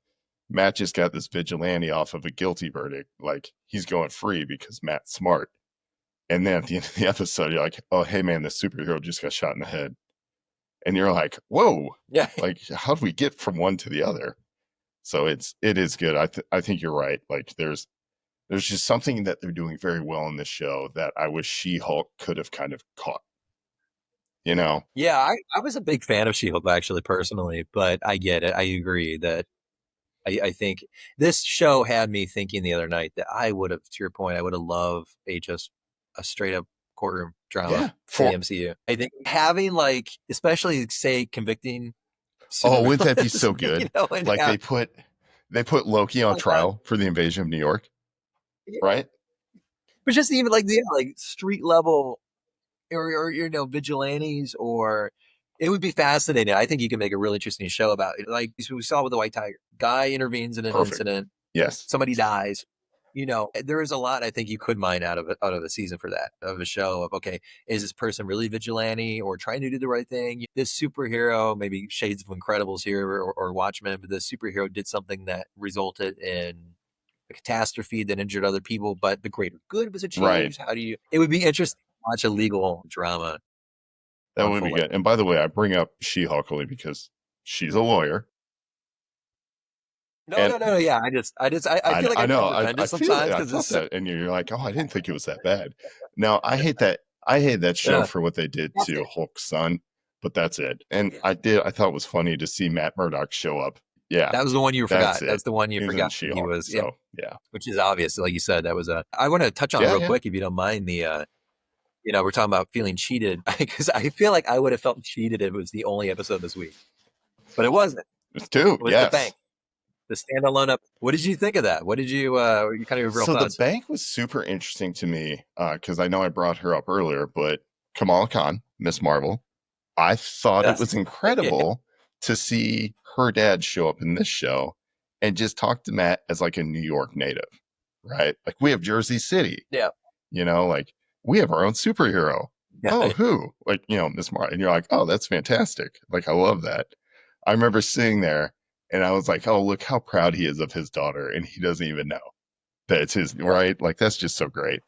Matt just got this vigilante off of a guilty verdict. Like, he's going free because Matt's smart. And then at the end of the episode, you're like, oh, hey, man, this superhero just got shot in the head. And you're like, whoa, Yeah. like, how do we get from one to the other? So it is good. I think you're right. Like, there's just something that they're doing very well in this show that I wish She-Hulk could have kind of caught. You know? Yeah, I was a big fan of She-Hulk, actually, personally, but I get it. I agree that I think this show had me thinking the other night that I would have, to your point, I would have loved just a straight up courtroom drama Yeah. in the MCU. I think having, like, especially, say, convicting Oh, wouldn't that be supervillains, so good? you know, and Like, have- they put Loki on Oh, trial for the invasion of New York, right? but just even like the like street level or you know, vigilantes, or it would be fascinating. I think you can make a really interesting show about it. Like we saw with the White Tiger. Guy intervenes in an Perfect. incident, Yes. somebody dies. You know, there is a lot I think you could mine out of a season for that, of a show of, okay, is this person really vigilante or trying to do the right thing? This superhero, maybe shades of Incredibles here or Watchmen, but this superhero did something that resulted in a catastrophe that injured other people, but the greater good was achieved. Right. How do you? It would be interesting to watch a legal drama. That would be good. And by the way, I bring up She-Hulk only because she's a lawyer. No. Yeah, I feel like I know. I I feel it. sometimes I because felt that, and you're like, oh, I didn't think it was that bad. No, I hate that. I hate that show Yeah. for what they did That's to it. Hulk's son, but that's it. And Yeah. I thought it was funny to see Matt Murdock show up. Yeah, That was the one you that's forgot. it. That's the one you He was in forgot. She-Hulk. He was, yeah, So yeah, which is obvious. Like you said, that was a. I want to touch on Yeah, real yeah. quick, if you don't mind. You know, we're talking about feeling cheated because I feel like I would have felt cheated if it was the only episode this week, but it wasn't. It's two. It was Yes. the bank, the standalone up. What did you think of that? What did you kind of your real So thoughts? the bank was super interesting to me because I know I brought her up earlier, but Kamala Khan, Miss Marvel, I thought it Yes. was incredible to see her dad show up in this show and just talk to Matt as like a New York native, right? Like we have Jersey City, Yeah. you know, like we have our own superhero. Yeah. Oh, who? Like, you know, Miss Marvel. And you're like, oh, that's fantastic. Like, I love that. I remember sitting there and I was like, oh, look how proud he is of his daughter. And he doesn't even know that it's his, right? Like, that's just so great.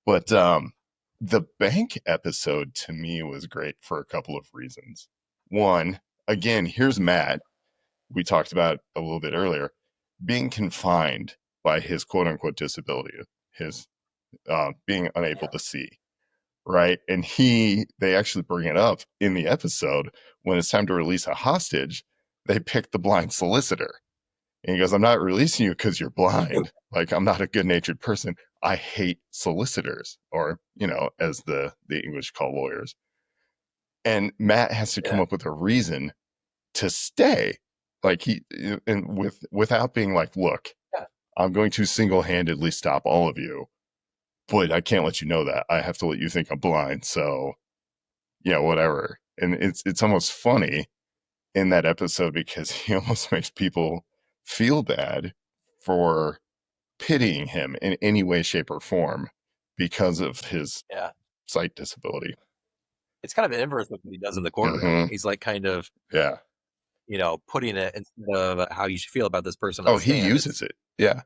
But the bank episode to me was great for a couple of reasons. One, again, here's Matt. We talked about a little bit earlier, being confined by his quote unquote disability, his being unable to see, right? And they actually bring it up in the episode when it's time to release a hostage. They pick the blind solicitor. And he goes, I'm not releasing you because you're blind. Like, I'm not a good natured person. I hate solicitors, or, you know, as the English call lawyers. And Matt has to come up with a reason to stay. Like without being like, look, I'm going to single-handedly stop all of you, but I can't let you know that. I have to let you think I'm blind. So, yeah, whatever. And it's almost funny in that episode because he almost makes people feel bad for pitying him in any way, shape, or form because of his sight disability. It's kind of an inverse of what he does in the courtroom. He's like kind of, you know, putting it instead of how you should feel about this person. Oh, he uses it. Yeah.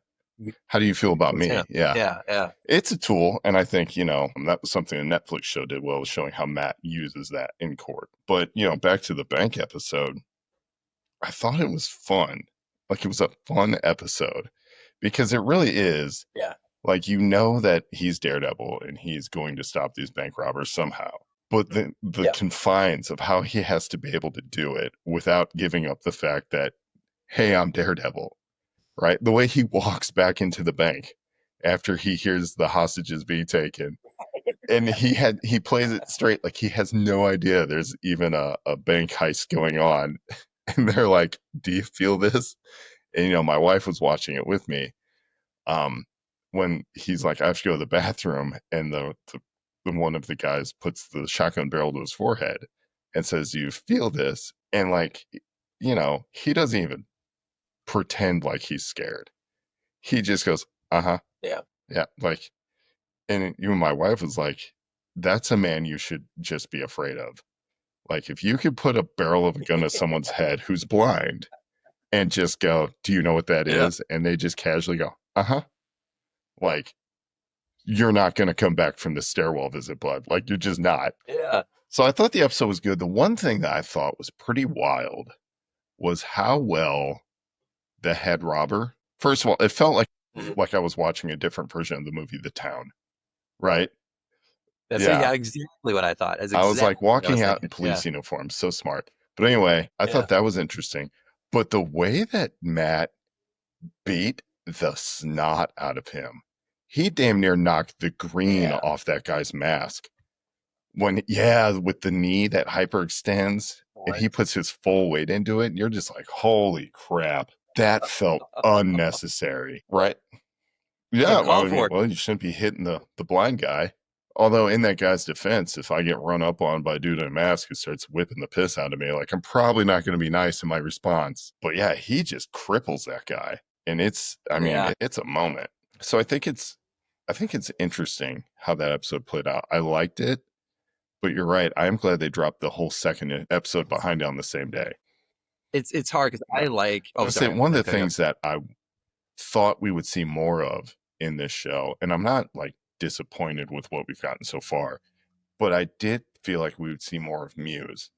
How do you feel about me? Yeah. It's a tool. And I think, you know, that was something a Netflix show did well, showing how Matt uses that in court. But, you know, back to the bank episode, I thought it was fun. Like, it was a fun episode because it really is. Yeah. Like, you know that he's Daredevil and he's going to stop these bank robbers somehow. But the confines of how he has to be able to do it without giving up the fact that, hey, I'm Daredevil, right? The way he walks back into the bank after he hears the hostages being taken. And he plays it straight, like he has no idea there's even a bank heist going on. And they're like, do you feel this? And, you know, my wife was watching it with me. When he's like, I have to go to the bathroom, and the one of the guys puts the shotgun barrel to his forehead and says, do you feel this? And, like, you know, he doesn't even pretend like he's scared. He just goes, uh-huh. Yeah. Yeah, like, and even my wife was like, "That's a man you should just be afraid of." Like, if you could put a barrel of a gun to someone's head who's blind and just go, "Do you know what that Yeah. is?" And they just casually go, "Uh-huh." Like, you're not going to come back from the stairwell visit, bud. Like, you're just not. Yeah. So I thought the episode was good. The one thing that I thought was pretty wild was how well the head robber. First of all, it felt like I was watching a different version of the movie The Town, right? That's Yeah. exactly what I thought. That's I was like exactly what I walking was out in thinking. police uniform. So smart. But anyway, I Yeah. thought that was interesting. But the way that Matt beat the snot out of him, he damn near knocked the green off that guy's mask. With the knee that hyperextends and he puts his full weight into it, and you're just like, holy crap, that felt unnecessary, right? Yeah, well, Uncalled for. you shouldn't be hitting the blind guy. Although, in that guy's defense, if I get run up on by a dude in a mask who starts whipping the piss out of me, like, I'm probably not going to be nice in my response. But yeah, he just cripples that guy, and it's a moment. So I think it's interesting how that episode played out. I liked it. But you're right. I am glad they dropped the whole second episode behind it on the same day. It's hard because I like. Oh, sorry. One of the things that I thought we would see more of in this show, and I'm not like disappointed with what we've gotten so far, but I did feel like we would see more of Muse.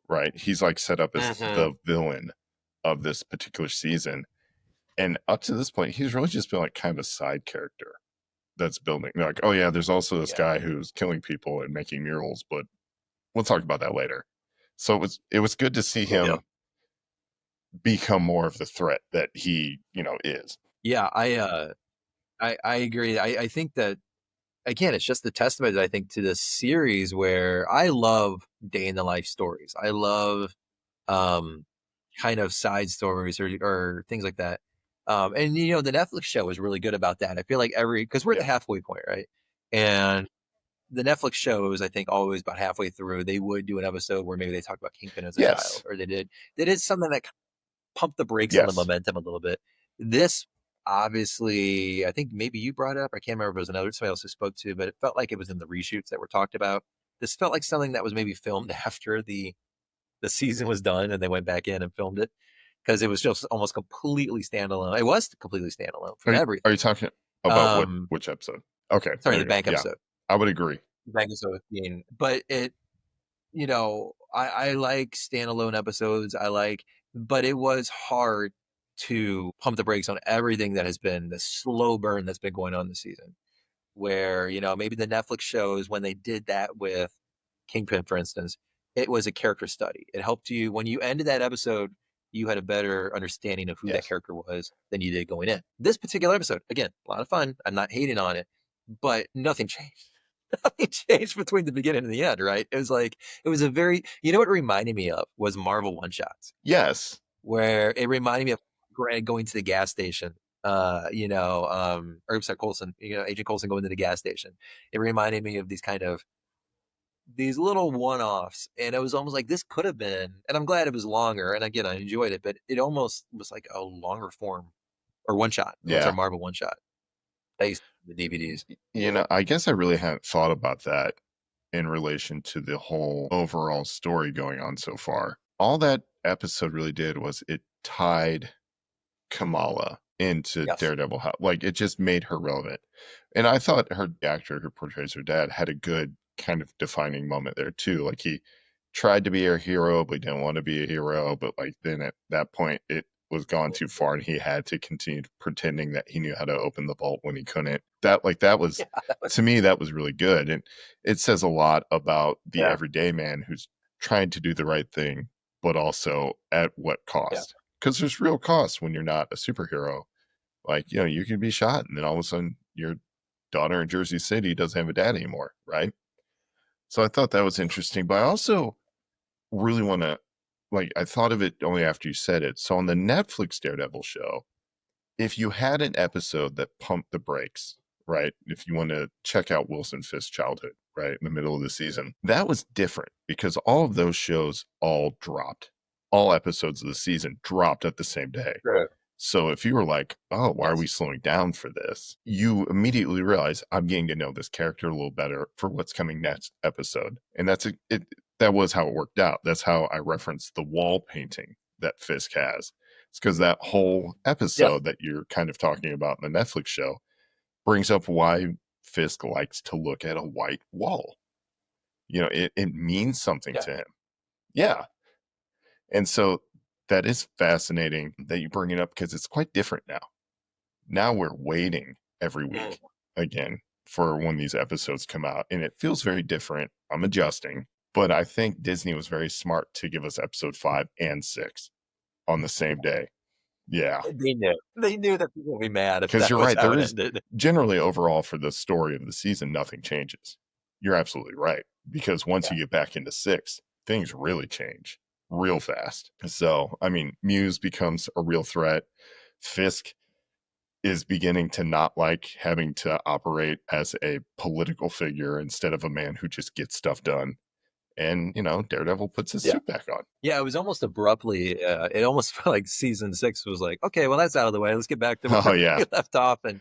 Right? He's like set up as the villain of this particular season, and up to this point, he's really just been like kind of a side character that's building. Like, oh yeah, there's also this guy who's killing people and making murals, but we'll talk about that later. So it was good to see him become more of the threat that he, is. Yeah, I agree. I think that again, it's just the testament, I think, to the series where I love day in the life stories. I love kind of side stories or things like that. And the Netflix show was really good about that. I feel like because we're at the halfway point, right? And the Netflix shows, I think, always about halfway through, they would do an episode where maybe they talk about Kingpin as a child, or they did something that pumped the brakes on the momentum a little bit. This obviously, I think maybe you brought it up. I can't remember if it was somebody else who spoke to, but it felt like it was in the reshoots that were talked about. This felt like something that was maybe filmed after the season was done and they went back in and filmed it, because it was just almost completely standalone. It was completely standalone from everything. Are you talking about which episode? Okay. Sorry, the bank episode. I would agree. Bank episode, but it, I like standalone episodes. But it was hard to pump the brakes on everything that has been the slow burn that's been going on this season. Where, maybe the Netflix shows, when they did that with Kingpin, for instance, it was a character study. It helped you when you ended that episode, you had a better understanding of who that character was than you did going in. This particular episode, again, a lot of fun. I'm not hating on it, but nothing changed. Nothing changed between the beginning and the end, right? It was a very, what it reminded me of was Marvel one-shots. Yes. Where it reminded me of Greg going to the gas station, or sorry, Coulson, Agent Coulson going to the gas station. It reminded me of these little one-offs, and it was almost like this could have been, and I'm glad it was longer, and again, I enjoyed it, but it almost was like a longer form or one-shot. What's our Marvel one-shot? They used to the DVDs. I guess I really haven't thought about that in relation to the whole overall story going on so far. All that episode really did was it tied Kamala into Daredevil. Like, it just made her relevant. And I thought the actor who portrays her dad had a good kind of defining moment there too. Like, he tried to be a hero, but he didn't want to be a hero. But like, then at that point, it was gone too far, and he had to continue pretending that he knew how to open the vault when he couldn't. That was to me, that was really good. And it says a lot about the everyday man who's trying to do the right thing, but also at what cost. Because there's real costs when you're not a superhero. Like, you can be shot, and then all of a sudden your daughter in Jersey City doesn't have a dad anymore, right? So I thought that was interesting. But I also really want to, I thought of it only after you said it. So on the Netflix Daredevil show, if you had an episode that pumped the brakes, right? If you want to check out Wilson Fisk's childhood, right, in the middle of the season, that was different because all of those shows all dropped. All episodes of the season dropped at the same day. Right. So if you were like, oh, why are Yes. we slowing down for this? You immediately realize I'm getting to know this character a little better for what's coming next episode. And that was how it worked out. That's how I referenced the wall painting that Fisk has. It's because that whole episode that you're kind of talking about in the Netflix show brings up why Fisk likes to look at a white wall. It means something to him. Yeah. And so that is fascinating that you bring it up because it's quite different now. Now we're waiting every week again for when these episodes come out, and it feels very different. I'm adjusting, but I think Disney was very smart to give us episode 5 and 6 on the same day. Yeah. They knew that people would be mad if Because that you're was right. how There it is ended. generally overall for the story of the season, nothing changes. You're absolutely right. Because once you get back into 6, things really change real fast. So, I mean, Muse becomes a real threat. Fisk is beginning to not like having to operate as a political figure instead of a man who just gets stuff done. And, Daredevil puts his suit back on. Yeah, it was almost abruptly. It almost felt like season 6 was like, okay, well, that's out of the way. Let's get back to where we left off. And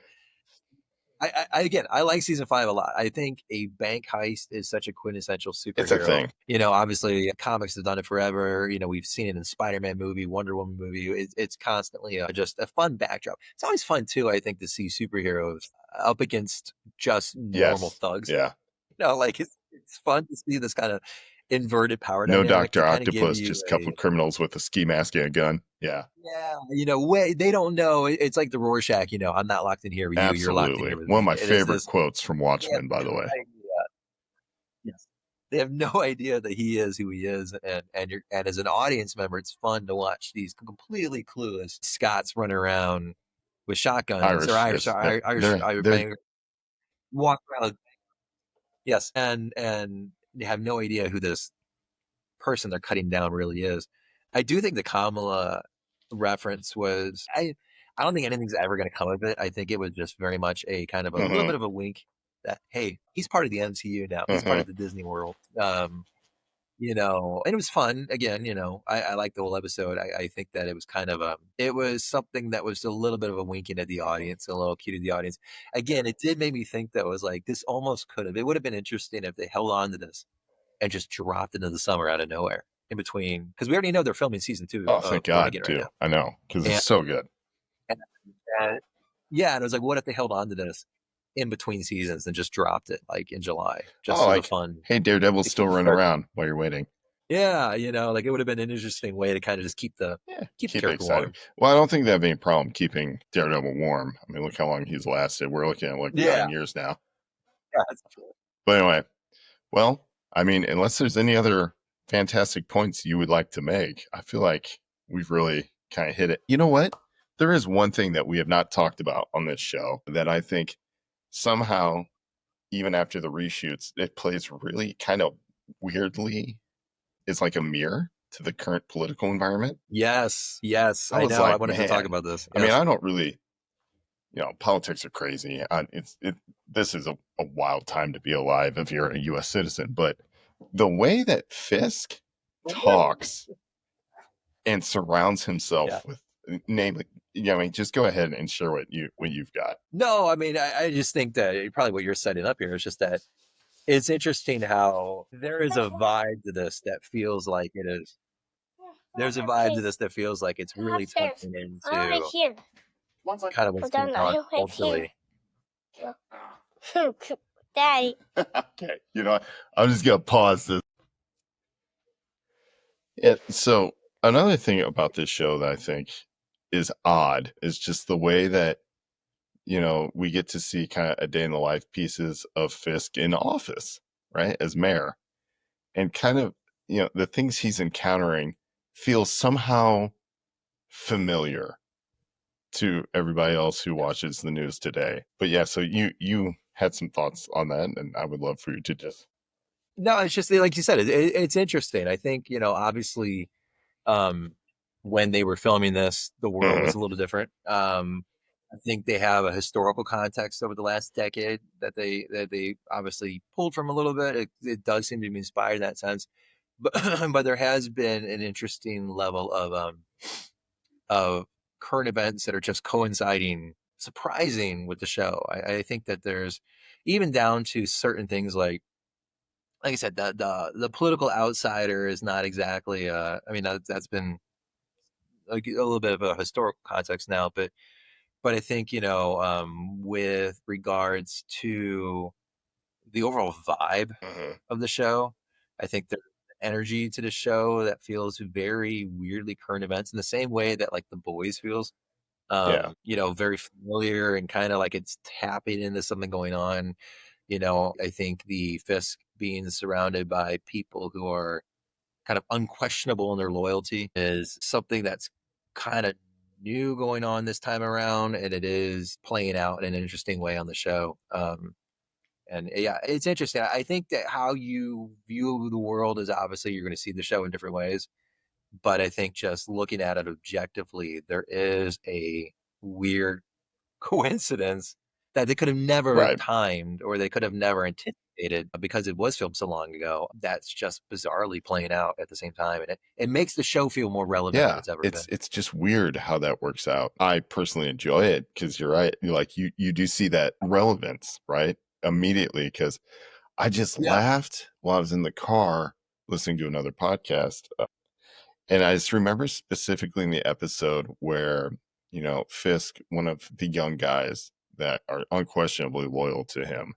I like season 5 a lot. I think a bank heist is such a quintessential superhero. It's a thing. Obviously comics have done it forever. We've seen it in Spider-Man movie, Wonder Woman movie. It's constantly just a fun backdrop. It's always fun too, I think, to see superheroes up against just normal thugs. Yeah. It's fun to see this kind of inverted power No dynamic. Dr. Octopus, just a couple of criminals with a ski mask and a gun. Yeah. Yeah. They don't know. It's like the Rorschach, I'm not locked in here with you. Absolutely. You're locked in here with One me. of my favorite quotes from Watchmen, by the way. Yes. They have no idea that he is who he is. And as an audience member, it's fun to watch these completely clueless Scots run around with shotguns Irish walk around. Yes. And they have no idea who this person they're cutting down really is. I do think the Kamala reference was I don't think anything's ever going to come of it. I think it was just very much a kind of a little bit of a wink that, hey, he's part of the MCU now. He's part of the Disney world. And it was fun. Again, I like the whole episode. I think that it was kind of it was something that was a little bit of a winking at the audience, a little cute to the audience. Again, it did make me think that it was like, this almost it would have been interesting if they held on to this and just dropped into the summer out of nowhere in between, because we already know they're filming season 2. Oh, thank God, right too. now. I know, because it's so good. And it was like, what if they held on to this in between seasons and just dropped it like in July, just for the fun? Hey, Daredevil's still running around while you're waiting. Yeah, it would have been an interesting way to kind of just keep the character warm. Well, I don't think they have any problem keeping Daredevil warm. I mean, look how long he's lasted. We're looking at 9 years now. Yeah, that's true. But anyway, well, I mean, unless there's any other fantastic points you would like to make, I feel like we've really kind of hit it. You know what? There is one thing that we have not talked about on this show that I think somehow, even after the reshoots, it plays really kind of weirdly. It's like a mirror to the current political environment. Yes. I know. I wanted to talk about this. Yes. I mean, I don't really, politics are crazy. This is a wild time to be alive if you're a U.S. citizen. But the way that Fisk talks and surrounds himself with, namely, just go ahead and share what you've got. No, I mean, I just think that probably what you're setting up here is just that it's interesting how there is a vibe to this that feels like it is. There's a vibe to this that feels like it's really touching into kind of what's going on culturally. Daddy. Okay, I'm just gonna pause this. Yeah. So another thing about this show that I think is odd is just the way that we get to see kind of a day in the life pieces of Fisk in office, right, as mayor, and kind of the things he's encountering feel somehow familiar to everybody else who watches the news today. But yeah, so you had some thoughts on that, and I would love for you to just. No, it's just like you said, it's interesting. I think obviously, when they were filming this, the world was a little different. I think they have a historical context over the last decade that they obviously pulled from a little bit. It does seem to be inspired in that sense, but there has been an interesting level of current events that are just coinciding, surprising with the show. I think that there's even down to certain things like I said, the political outsider is not exactly. I mean, that's been a little bit of a historical context now, but I think with regards to the overall vibe Mhm. of the show, I think there's energy to the show that feels very weirdly current events in the same way that like The Boys feels. Yeah. Very familiar and kind of like it's tapping into something going on. I think the Fisk being surrounded by people who are kind of unquestionable in their loyalty is something that's kind of new going on this time around, and it is playing out in an interesting way on the show. And yeah, it's interesting. I think that how you view the world is obviously you're going to see the show in different ways, but I think just looking at it objectively, there is a weird coincidence that they could have never Right. timed or they could have never anticipated because it was filmed so long ago. That's just bizarrely playing out at the same time. And it makes the show feel more relevant than Yeah. it's ever been. It's just weird how that works out. I personally enjoy it because you're right. Like you do see that relevance, right? Immediately, because I just Yeah. laughed while I was in the car listening to another podcast. And I just remember specifically in the episode where, Fisk, one of the young guys that are unquestionably loyal to him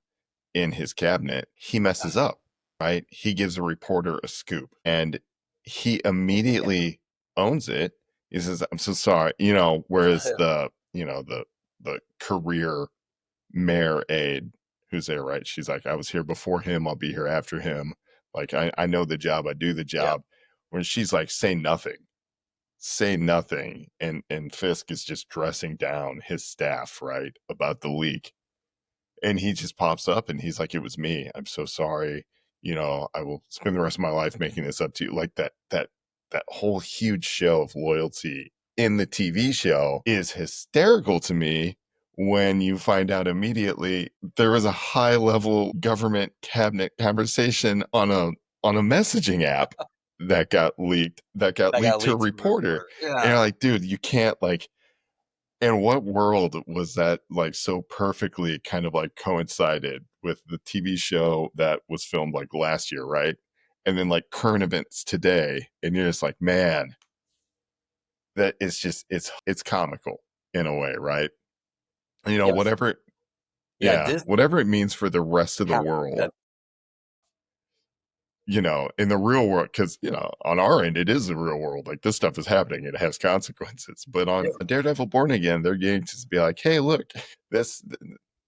in his cabinet, he messes up, right? He gives a reporter a scoop and he immediately owns it. He says, I'm so sorry, whereas the career mayor aide who's there, right? She's like, I was here before him, I'll be here after him. Like I know the job, I do the job. When she's like, say nothing, and Fisk is just dressing down his staff, right, about the leak, and he just pops up and he's like, it was me, I'm so sorry, I will spend the rest of my life making this up to you. Like that whole huge show of loyalty in the TV show is hysterical to me when you find out immediately there was a high level government cabinet conversation on a messaging app that got I got leaked to a leaked to a reporter. reporter. And Yeah. you're like, dude, you can't, like, in what world was that, like, so perfectly kind of like coincided with the TV show that was filmed like last year, right? And then like current events today, and you're just like, man, that it's just it's comical in a way, right? Yes. Whatever, Yeah. yeah, Disney whatever it means for the rest of the happened. world, in the real world, because, on our end, it is the real world. Like, this stuff is happening. It has consequences. But on Daredevil Born Again, they're getting to be like, hey, look, this,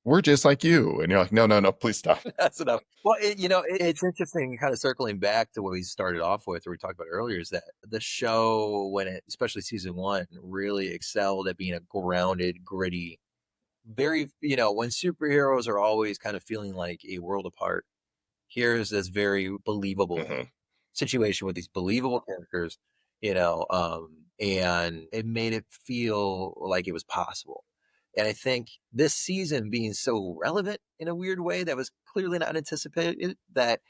we're just like you. And you're like, no, no, no, please stop. That's enough. Well, it's interesting, kind of circling back to what we started off with, or we talked about earlier, is that the show, especially season one, really excelled at being a grounded, gritty, very, when superheroes are always kind of feeling like a world apart, here's this very believable Mhm. situation with these believable characters, and it made it feel like it was possible. And I think this season being so relevant in a weird way that was clearly not anticipated, that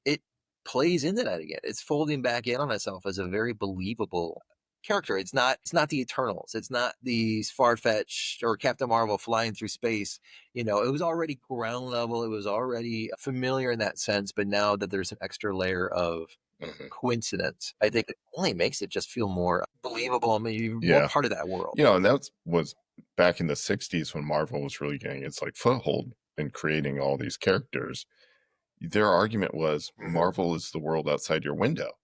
it plays into that again. It's folding back in on itself as a very believable character. It's not the Eternals. It's not these far-fetched or Captain Marvel flying through space. It was already ground level. It was already familiar in that sense. But now that there's an extra layer of Mhm. coincidence, I think it only makes it just feel more believable. I mean, more Yeah. part of that world. And that was back in the 60s when Marvel was really getting its, like, foothold in creating all these characters. Their argument was Marvel is the world outside your window.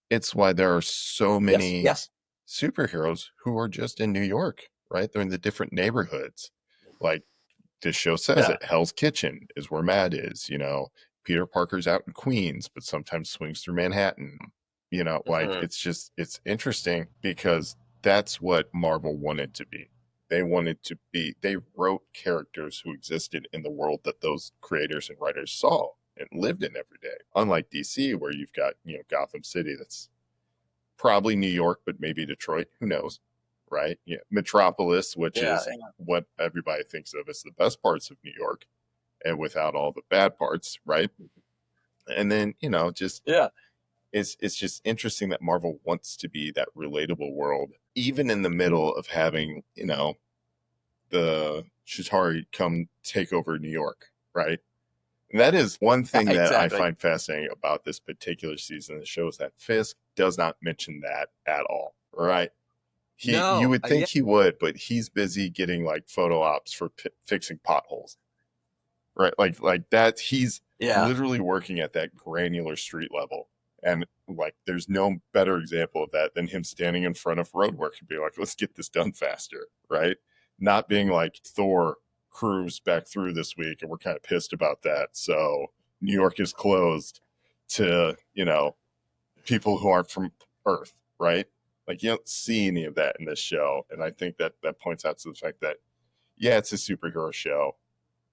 It's why there are so Yes. many Yes. superheroes who are just in New York, right? They're in the different neighborhoods. Like, this show says Yeah. it, Hell's Kitchen is where Matt is. Peter Parker's out in Queens, but sometimes swings through Manhattan. Like, Mhm. it's interesting because that's what Marvel wanted to be. They wrote characters who existed in the world that those creators and writers saw and lived in every day. Unlike DC, where you've got, Gotham City, that's probably New York, but maybe Detroit. Who knows? Right? Yeah. Metropolis, which Yeah. is what everybody thinks of as the best parts of New York, and without all the bad parts, right? And then, just Yeah. it's just interesting that Marvel wants to be that relatable world even in the middle of having, the Chitauri come take over New York, right? And that is one thing that I Exactly. find fascinating about this particular season of the show is that Fisk does not mention that at all, right? You No, would yeah, think he would, but he's busy getting like photo ops for fixing potholes, right? Like that. He's yeah, literally working at that granular street level, and like there's no better example of that than him standing in front of roadwork and being like, "Let's get this done faster," right? Not being like Thor crews back through this week, and we're kind of pissed about that. So New York is closed to people who aren't from Earth, right? Like you don't see any of that in this show, and I think that points out to the fact that yeah, it's a superhero show,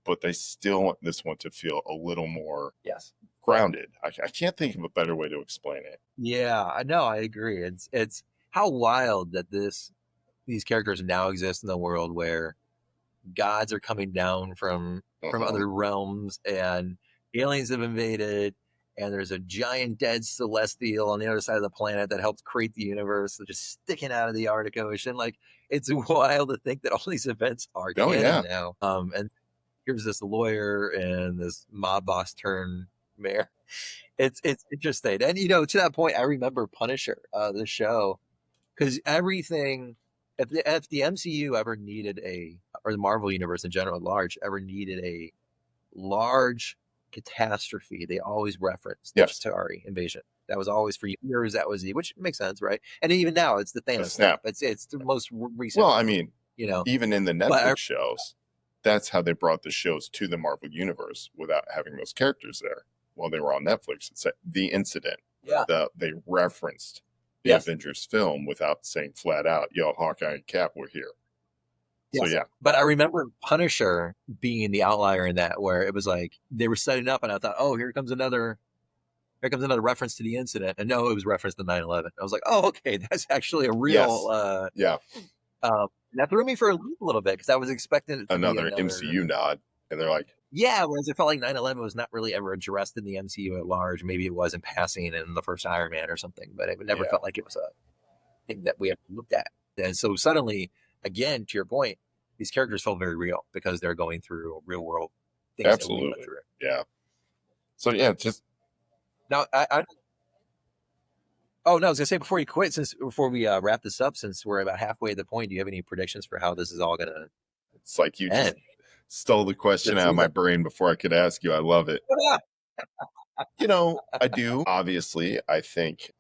but they still want this one to feel a little more yes, grounded. I can't think of a better way to explain it. yeah. I know. I agree. It's how wild that these characters now exist in the world where gods are coming down from Uh-huh. other realms and aliens have invaded and there's a giant dead celestial on the other side of the planet that helped create the universe that's just sticking out of the Arctic Ocean. Like it's wild to think that all these events are Oh canon yeah, now. And here's this lawyer and this mob boss turned mayor. It's interesting. And to that point, I remember Punisher, the show, because everything if the MCU ever needed or the Marvel universe in general at large ever needed a large catastrophe, they always referenced the yes, Chitauri invasion. That was always for years. That was which makes sense, right? And even now, it's the the Thanos snap. snap. It's the most recent Well, one, I mean, you know. even in the But Netflix shows, that's how they brought the shows to the Marvel universe without having those characters there while they were on Netflix. It's the incident. yeah, They referenced the yes, Avengers film without saying flat out, "Yo, Hawkeye and Cap were here." So yes. yeah, But I remember Punisher being the outlier in that, where it was like they were setting up, and I thought, oh, here comes another reference to the incident. And no, it was reference to 9/11. I was like, oh, okay, that's actually a real, yes, yeah, that threw me for a loop a little bit because I was expecting it to be another another, MCU nod, and they're like, yeah, whereas it felt like 9/11 was not really ever addressed in the MCU at large. Maybe it was in passing in the first Iron Man or something, but it never yeah, felt like it was a thing that we ever looked at. And so suddenly, again, to your point, these characters felt very real because they're going through real world things that we went absolutely, through. yeah. So yeah, just Now, oh no, I was gonna say before you quit, before we wrap this up, since we're about halfway at the point, do you have any predictions for how this is all gonna it's like you just end stole the question this out of my season? brain before I could ask you. I love it. I do. Obviously, I think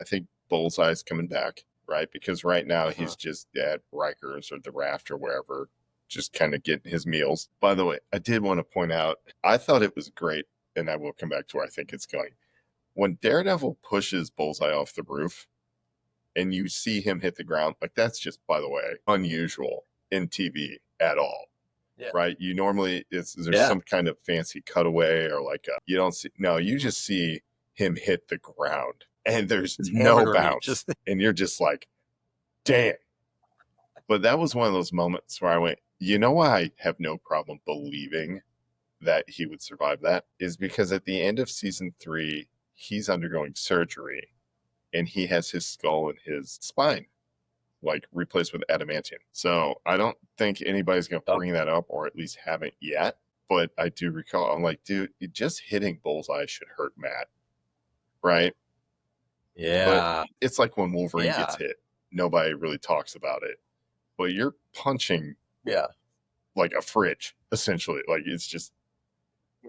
Bullseye's coming back, right? Because right now he's just at Rikers or the Raft or wherever, just kind of getting his meals. By the way, I did want to point out, I thought it was great, and I will come back to where I think it's going. When Daredevil pushes Bullseye off the roof and you see him hit the ground, like that's just, by the way, unusual in TV at all. Yeah. Right? You normally there's Yeah. some kind of fancy cutaway or like you don't see no, you just see him hit the ground and there's Just no hammered right, bounce just and you're just like, damn. But that was one of those moments where I went, I have no problem believing that he would survive that is because at the end of season 3, he's undergoing surgery and he has his skull and his spine like replaced with adamantium. So I don't think anybody's going to bring that up or at least haven't yet. But I do recall, I'm like, dude, just hitting Bullseye should hurt Matt, right? But yeah, it's like when Wolverine yeah, gets hit, nobody really talks about it. But you're punching yeah. like a fridge, essentially. Like it's just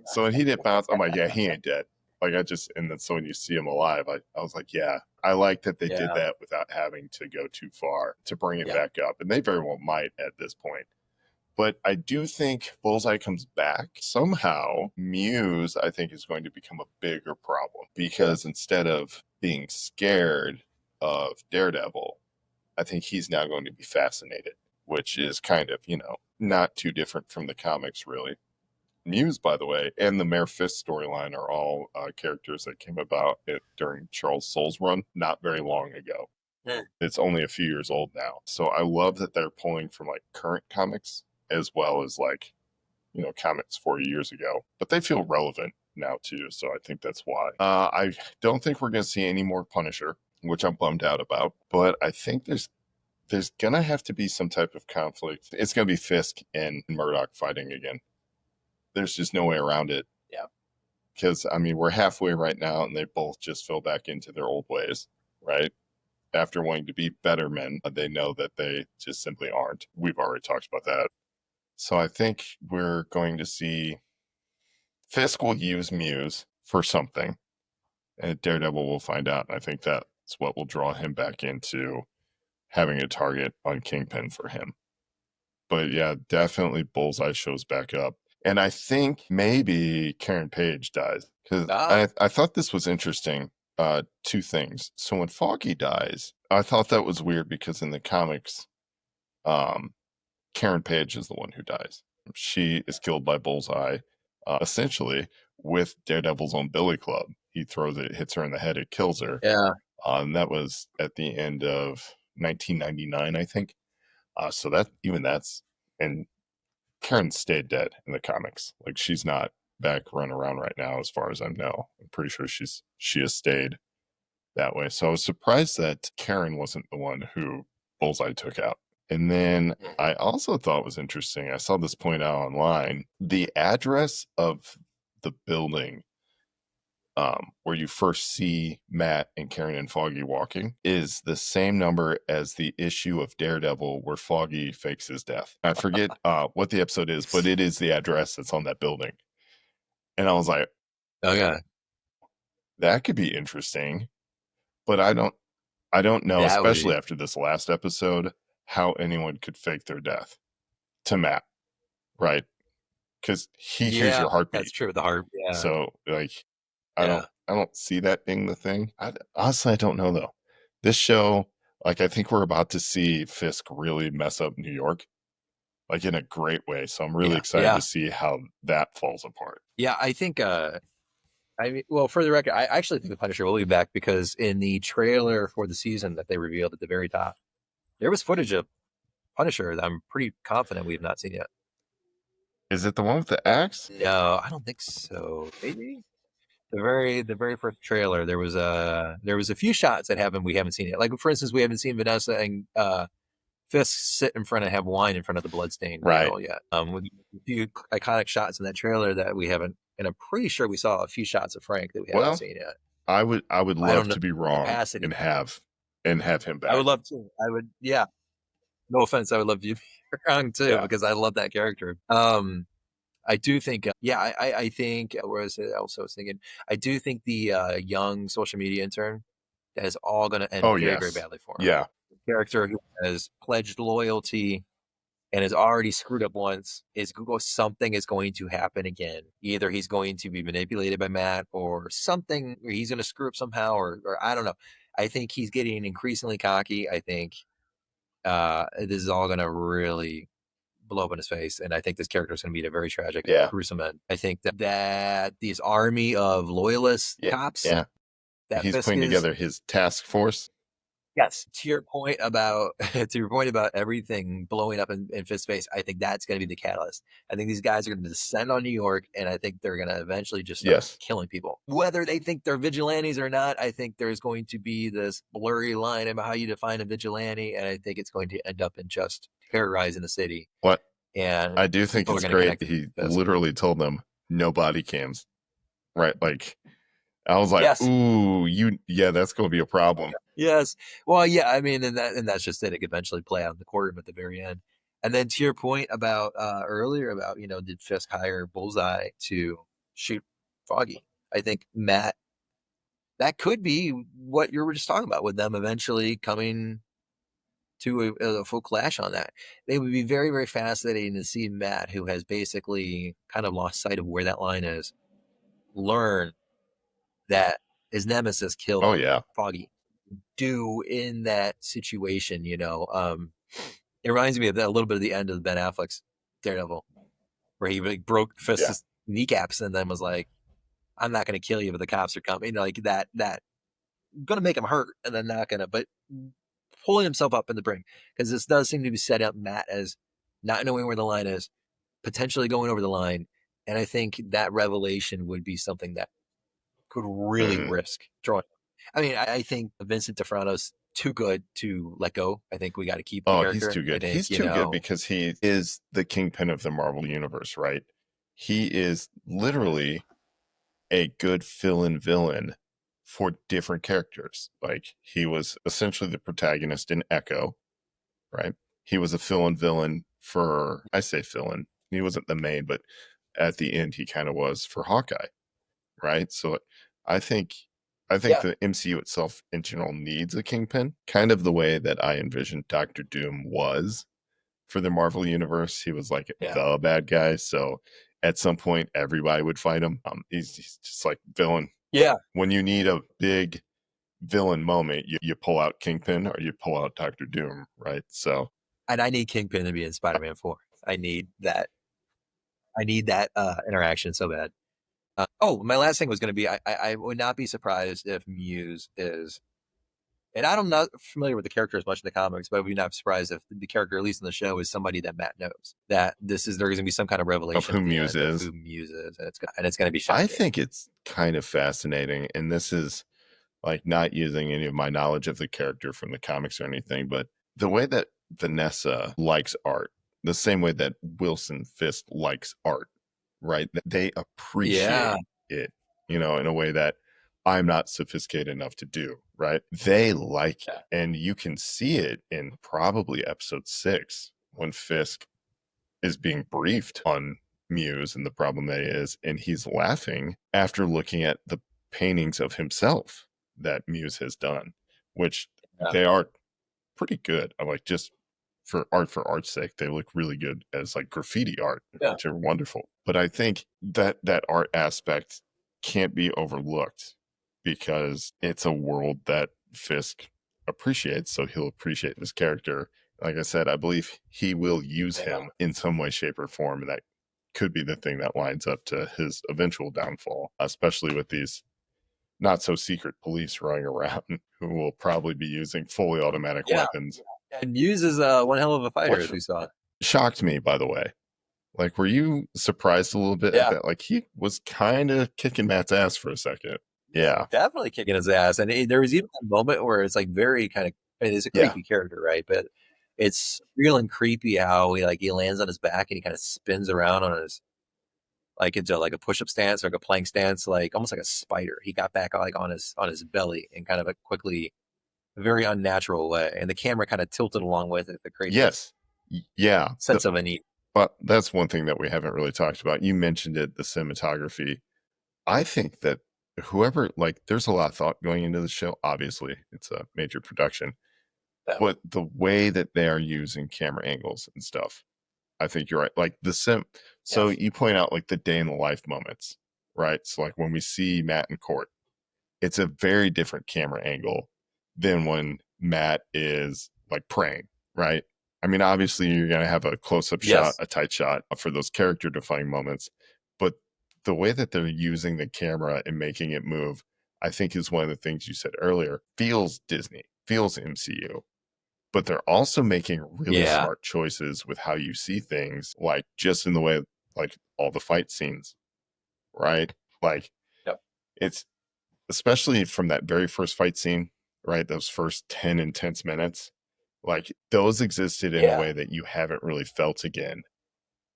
so when he didn't bounce, I'm like, yeah, he ain't dead. Like and then so when you see him alive, I was like, yeah, I like that they did Yeah. that without having to go too far to bring it Yeah. back up. And they very well might at this point. But I do think Bullseye comes back. Somehow, Muse, I think, is going to become a bigger problem because instead of being scared of Daredevil, I think he's now going to be fascinated, which is kind of, not too different from the comics, really. Muse, by the way, and the Mayor Fisk storyline are all characters that came about during Charles Soule's run not very long ago. Yeah. It's only a few years old now. So I love that they're pulling from like current comics as well as like, comics 40 years ago. But they feel relevant now too. So I think that's why. I don't think we're going to see any more Punisher, which I'm bummed out about. But I think there's there's gonna have to be some type of conflict. It's gonna be Fisk and Murdock fighting again. There's just no way around it. Yeah. Because I mean, we're halfway right now, and they both just fell back into their old ways, right? After wanting to be better men, they know that they just simply aren't. We've already talked about that. So I think we're going to see Fisk will use Muse for something, and Daredevil will find out. And I think that's what will draw him back into having a target on Kingpin for him. But yeah, definitely Bullseye shows back up. And I think maybe Karen Page dies. Because I thought this was interesting. Two things. So when Foggy dies, I thought that was weird because in the comics, Karen Page is the one who dies. She is killed by Bullseye, essentially with Daredevil's own billy club. He throws it, hits her in the head, it kills her. Yeah. And that was at the end of 1999, I think. So that's, and Karen stayed dead in the comics. Like, she's not back running around right now, as far as I know. I'm pretty sure she has stayed that way. So I was surprised that Karen wasn't the one who Bullseye took out. And then I also thought was interesting, I saw this point out online, the address of the building where you first see Matt and Karen and Foggy walking is the same number as the issue of Daredevil where Foggy fakes his death. I forget what the episode is, but it is the address that's on that building. And I was like, okay, that could be interesting, but I don't know, especially after this last episode, how anyone could fake their death to Matt, right? Because he hears your heartbeat. That's true. The heart. Yeah. So like, I don't see that being the thing. Honestly, I don't know though. This show, like, I think we're about to see Fisk really mess up New York, like in a great way. So I'm really excited to see how that falls apart. Yeah, I think. I mean, well, for the record, I actually think the Punisher will be back because in the trailer for the season that they revealed at the very top, there was footage of Punisher that I'm pretty confident we have not seen yet. Is it the one with the axe? No, I don't think so. Maybe the very first trailer there was a few shots that we haven't seen yet. Like, for instance, we haven't seen Vanessa and Fisk sit in front and have wine in front of the bloodstained panel yet. With a few iconic shots in that trailer that we haven't, and I'm pretty sure we saw a few shots of Frank that we haven't seen yet. I would love to be wrong and have him back. I would love to. I would, yeah. No offense, I would love you to be wrong too, because I love that character. I do think, I think, where is it else I was thinking? I do think the young social media intern, that is all going to end very, very badly for him. Yeah. The character who has pledged loyalty and has already screwed up once, something is going to happen again. Either he's going to be manipulated by Matt or something, or he's going to screw up somehow, or I don't know. I think he's getting increasingly cocky. I think this is all going to really blow up in his face, and I think this character is going to meet a very tragic, gruesome end. I think that this army of loyalist cops, that he's Fisk putting together his task force. Yes, to your point about everything blowing up in Fisk's face, I think that's going to be the catalyst. I think these guys are going to descend on New York, and I think they're going to eventually just start killing people. Whether they think they're vigilantes or not, I think there's going to be this blurry line about how you define a vigilante, and I think it's going to end up in just terrorizing the city. What? And I do think it's great. He literally told them no body cams, right? Like, I was like, ooh, that's going to be a problem. Yes. Well, yeah, I mean, and that's just it. It could eventually play out in the courtroom at the very end. And then to your point about earlier about, did Fisk hire Bullseye to shoot Foggy? I think, Matt, that could be what you were just talking about, with them eventually coming to a full clash on that. It would be very, very fascinating to see Matt, who has basically kind of lost sight of where that line is, learn that his nemesis killed Foggy. Do in that situation, it reminds me of a little bit of the end of Ben Affleck's Daredevil, where he like broke Fisk's kneecaps and then was like, "I'm not going to kill you, but the cops are coming." Like that, going to make him hurt, and then not going to, but pulling himself up in the brink, because this does seem to be set up Matt as not knowing where the line is, potentially going over the line, and I think that revelation would be something that could really risk drawing. I mean, I think Vincent D'Onofrio's too good to let go. I think we got to keep the Oh, character. he's too good. I think, He's too good because he is the Kingpin of the Marvel Universe, right? He is literally a good fill-in villain for different characters. Like, he was essentially the protagonist in Echo, right? He was a fill-in villain for, I say fill-in, he wasn't the main, but at the end he kind of was for Hawkeye, right? So I think the MCU itself in general needs a Kingpin, kind of the way that I envisioned Doctor Doom was for the Marvel Universe. He was like the bad guy, so at some point everybody would fight him. He's just like villain. Yeah. When you need a big villain moment, you pull out Kingpin or you pull out Doctor Doom, right? So, and I need Kingpin to be in Spider-Man 4. I need that interaction so bad. My last thing was going to be, I would not be surprised if Muse is, and I'm not familiar with the character as much in the comics, but I would be not surprised if the character, at least in the show, is somebody that Matt knows. That there's going to be some kind of revelation of who Muse is. Who Muse is, and it's going to be shocking. I think it's kind of fascinating, and this is like not using any of my knowledge of the character from the comics or anything, but the way that Vanessa likes art, the same way that Wilson Fisk likes art, right? They appreciate it, in a way that I'm not sophisticated enough to do, right? They like it. And you can see it in probably episode 6 when Fisk is being briefed on Muse and the problem that is, and he's laughing after looking at the paintings of himself that Muse has done, which they are pretty good. I like, just for art's sake, they look really good as like graffiti art, which are wonderful. But I think that art aspect can't be overlooked because it's a world that Fisk appreciates, so he'll appreciate this character. Like I said, I believe he will use him in some way, shape, or form, and that could be the thing that lines up to his eventual downfall, especially with these not so secret police running around who will probably be using fully automatic weapons. And Muse is one hell of a fighter, as we saw. Shocked me, by the way. Like, were you surprised a little bit at that? Like, he was kind of kicking Matt's ass for a second. Yeah. Definitely kicking his ass. And there was even a moment where it's like very kind of, it's a creepy character, right? But it's real and creepy how he lands on his back and he kind of spins around on his, like into like a push-up stance or like a plank stance, like almost like a spider. He got back like on his belly in kind of a very unnatural way, and the camera kind of tilted along with it. The crazy sense of unease. But that's one thing that we haven't really talked about. You mentioned it, the cinematography. I think that there's a lot of thought going into the show. Obviously, it's a major production, but the way that they are using camera angles and stuff, I think you're right. Like so you point out like the day in the life moments, right? So like when we see Matt in court, it's a very different camera angle than when Matt is like praying, right? I mean, obviously you're going to have a close-up shot, a tight shot for those character-defining moments, but the way that they're using the camera and making it move, I think is one of the things you said earlier, feels Disney, feels MCU. But they're also making really smart choices with how you see things, like just in the way, like all the fight scenes, right? Like, it's especially from that very first fight scene, right? Those first 10 intense minutes, like those existed in a way that you haven't really felt again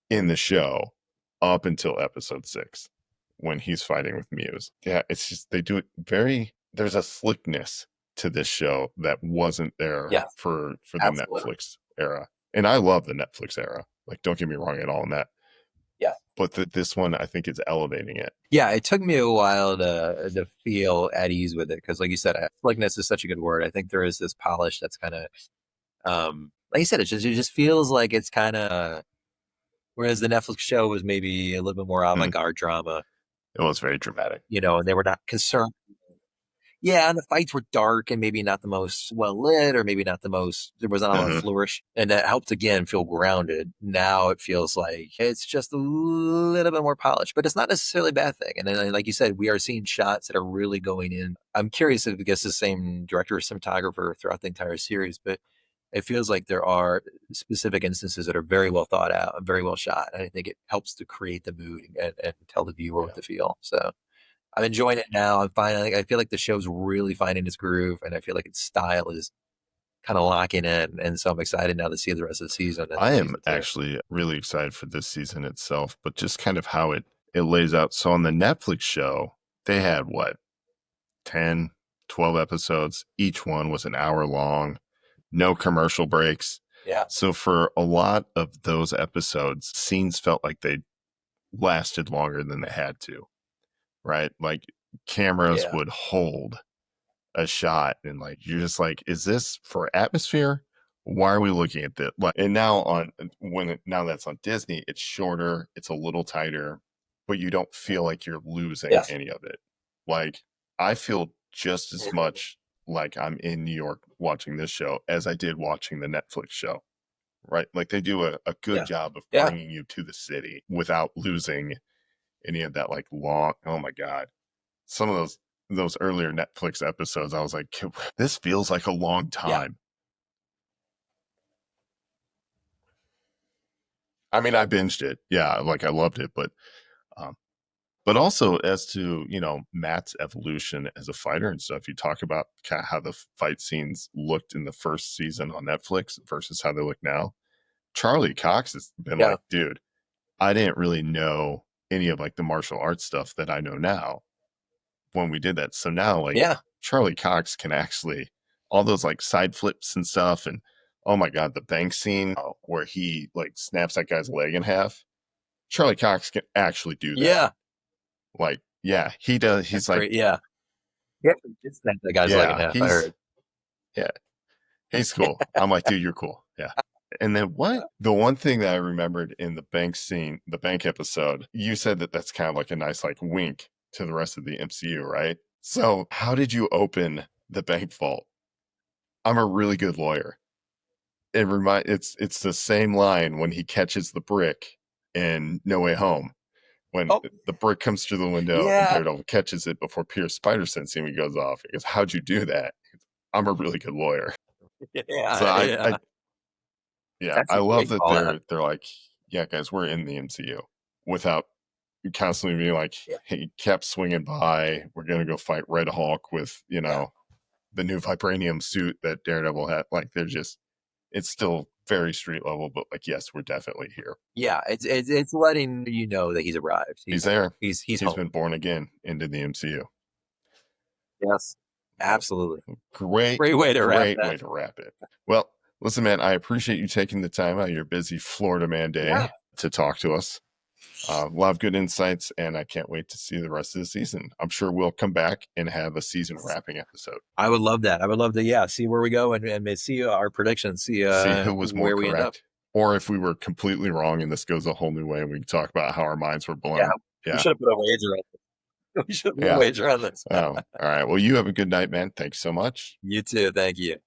in the show up until episode 6 when he's fighting with Muse. Yeah, it's just, they do it there's a slickness to this show that wasn't there for the Netflix era. And I love the Netflix era. Like, don't get me wrong at all in that. Yeah. But this one, I think, is elevating it. Yeah, it took me a while to feel at ease with it because, like you said, slickness is such a good word. I think there is this polish that's kind of, like you said, it just feels like it's kind of, whereas the Netflix show was maybe a little bit more avant-garde drama. It was very dramatic. And they were not concerned. Yeah, and the fights were dark and maybe not the most well lit, or maybe not the most, there wasn't a lot of flourish. And that helped again feel grounded. Now it feels like it's just a little bit more polished, but it's not necessarily a bad thing. And then, like you said, we are seeing shots that are really going in. I'm curious if it gets the same director or cinematographer throughout the entire series, but it feels like there are specific instances that are very well thought out and very well shot. And I think it helps to create the mood and tell the viewer what to feel. So I'm enjoying it now. I feel like the show's really finding its groove, and I feel like its style is kind of locking in. And so I'm excited now to see the rest of the season. I am actually really excited for this season itself, but just kind of how it lays out. So on the Netflix show, they had what, 10, 12 episodes. Each one was an hour long, no commercial breaks. Yeah. So for a lot of those episodes, scenes felt like they lasted longer than they had to, right? Like cameras would hold a shot and like, you're just like, is this for atmosphere? Why are we looking at this? Like, and now now that's on Disney, it's shorter, it's a little tighter, but you don't feel like you're losing any of it. Like I feel just as much like I'm in New York watching this show as I did watching the Netflix show, right? Like they do a good job of bringing you to the city without losing any of that like long, oh my God. Some of those earlier Netflix episodes, I was like, this feels like a long time. I mean, I binged it. Yeah, like I loved it, but also as to, Matt's evolution as a fighter and stuff, you talk about kind of how the fight scenes looked in the first season on Netflix versus how they look now. Charlie Cox has been like, dude, I didn't really know any of like the martial arts stuff that I know now when we did that. So now like Charlie Cox can actually, all those like side flips and stuff. And oh my God, the bank scene where he like snaps that guy's leg in half. Charlie Cox can actually do that. Yeah. Like, yeah, he does. He's like, great. Yeah. He actually did snap that guy's leg in half. I heard. Yeah. He's cool. I'm like, dude, you're cool. Yeah. And then the one thing that I remembered in the bank scene, the bank episode, you said that that's kind of like a nice like wink to the rest of the MCU, right? So how did you open the bank vault? I'm a really good lawyer. It's the same line when he catches the brick in No Way Home. When the brick comes through the window and Daredevil catches it before Pierce Spider Sense he goes off. He goes, how'd you do that? I'm a really good lawyer. So I love that they're like, yeah, guys, we're in the MCU without constantly being like, hey, he kept swinging by. We're going to go fight Red Hulk with, the new vibranium suit that Daredevil had. Like, it's still very street level, but like, yes, we're definitely here. Yeah. It's letting you know that he's arrived. He's there. He's been born again into the MCU. Yes, absolutely. Great way to wrap it. Well, listen, man, I appreciate you taking the time out of your busy Florida man day to talk to us. A lot of good insights, and I can't wait to see the rest of the season. I'm sure we'll come back and have a season wrapping episode. I would love that. I would love to, see where we go and see our predictions, see who was more where correct. We end up. Or if we were completely wrong and this goes a whole new way, we can talk about how our minds were blown. We should have put a wager on this. We should have put a wager on this. All right. Well, you have a good night, man. Thanks so much. You too. Thank you.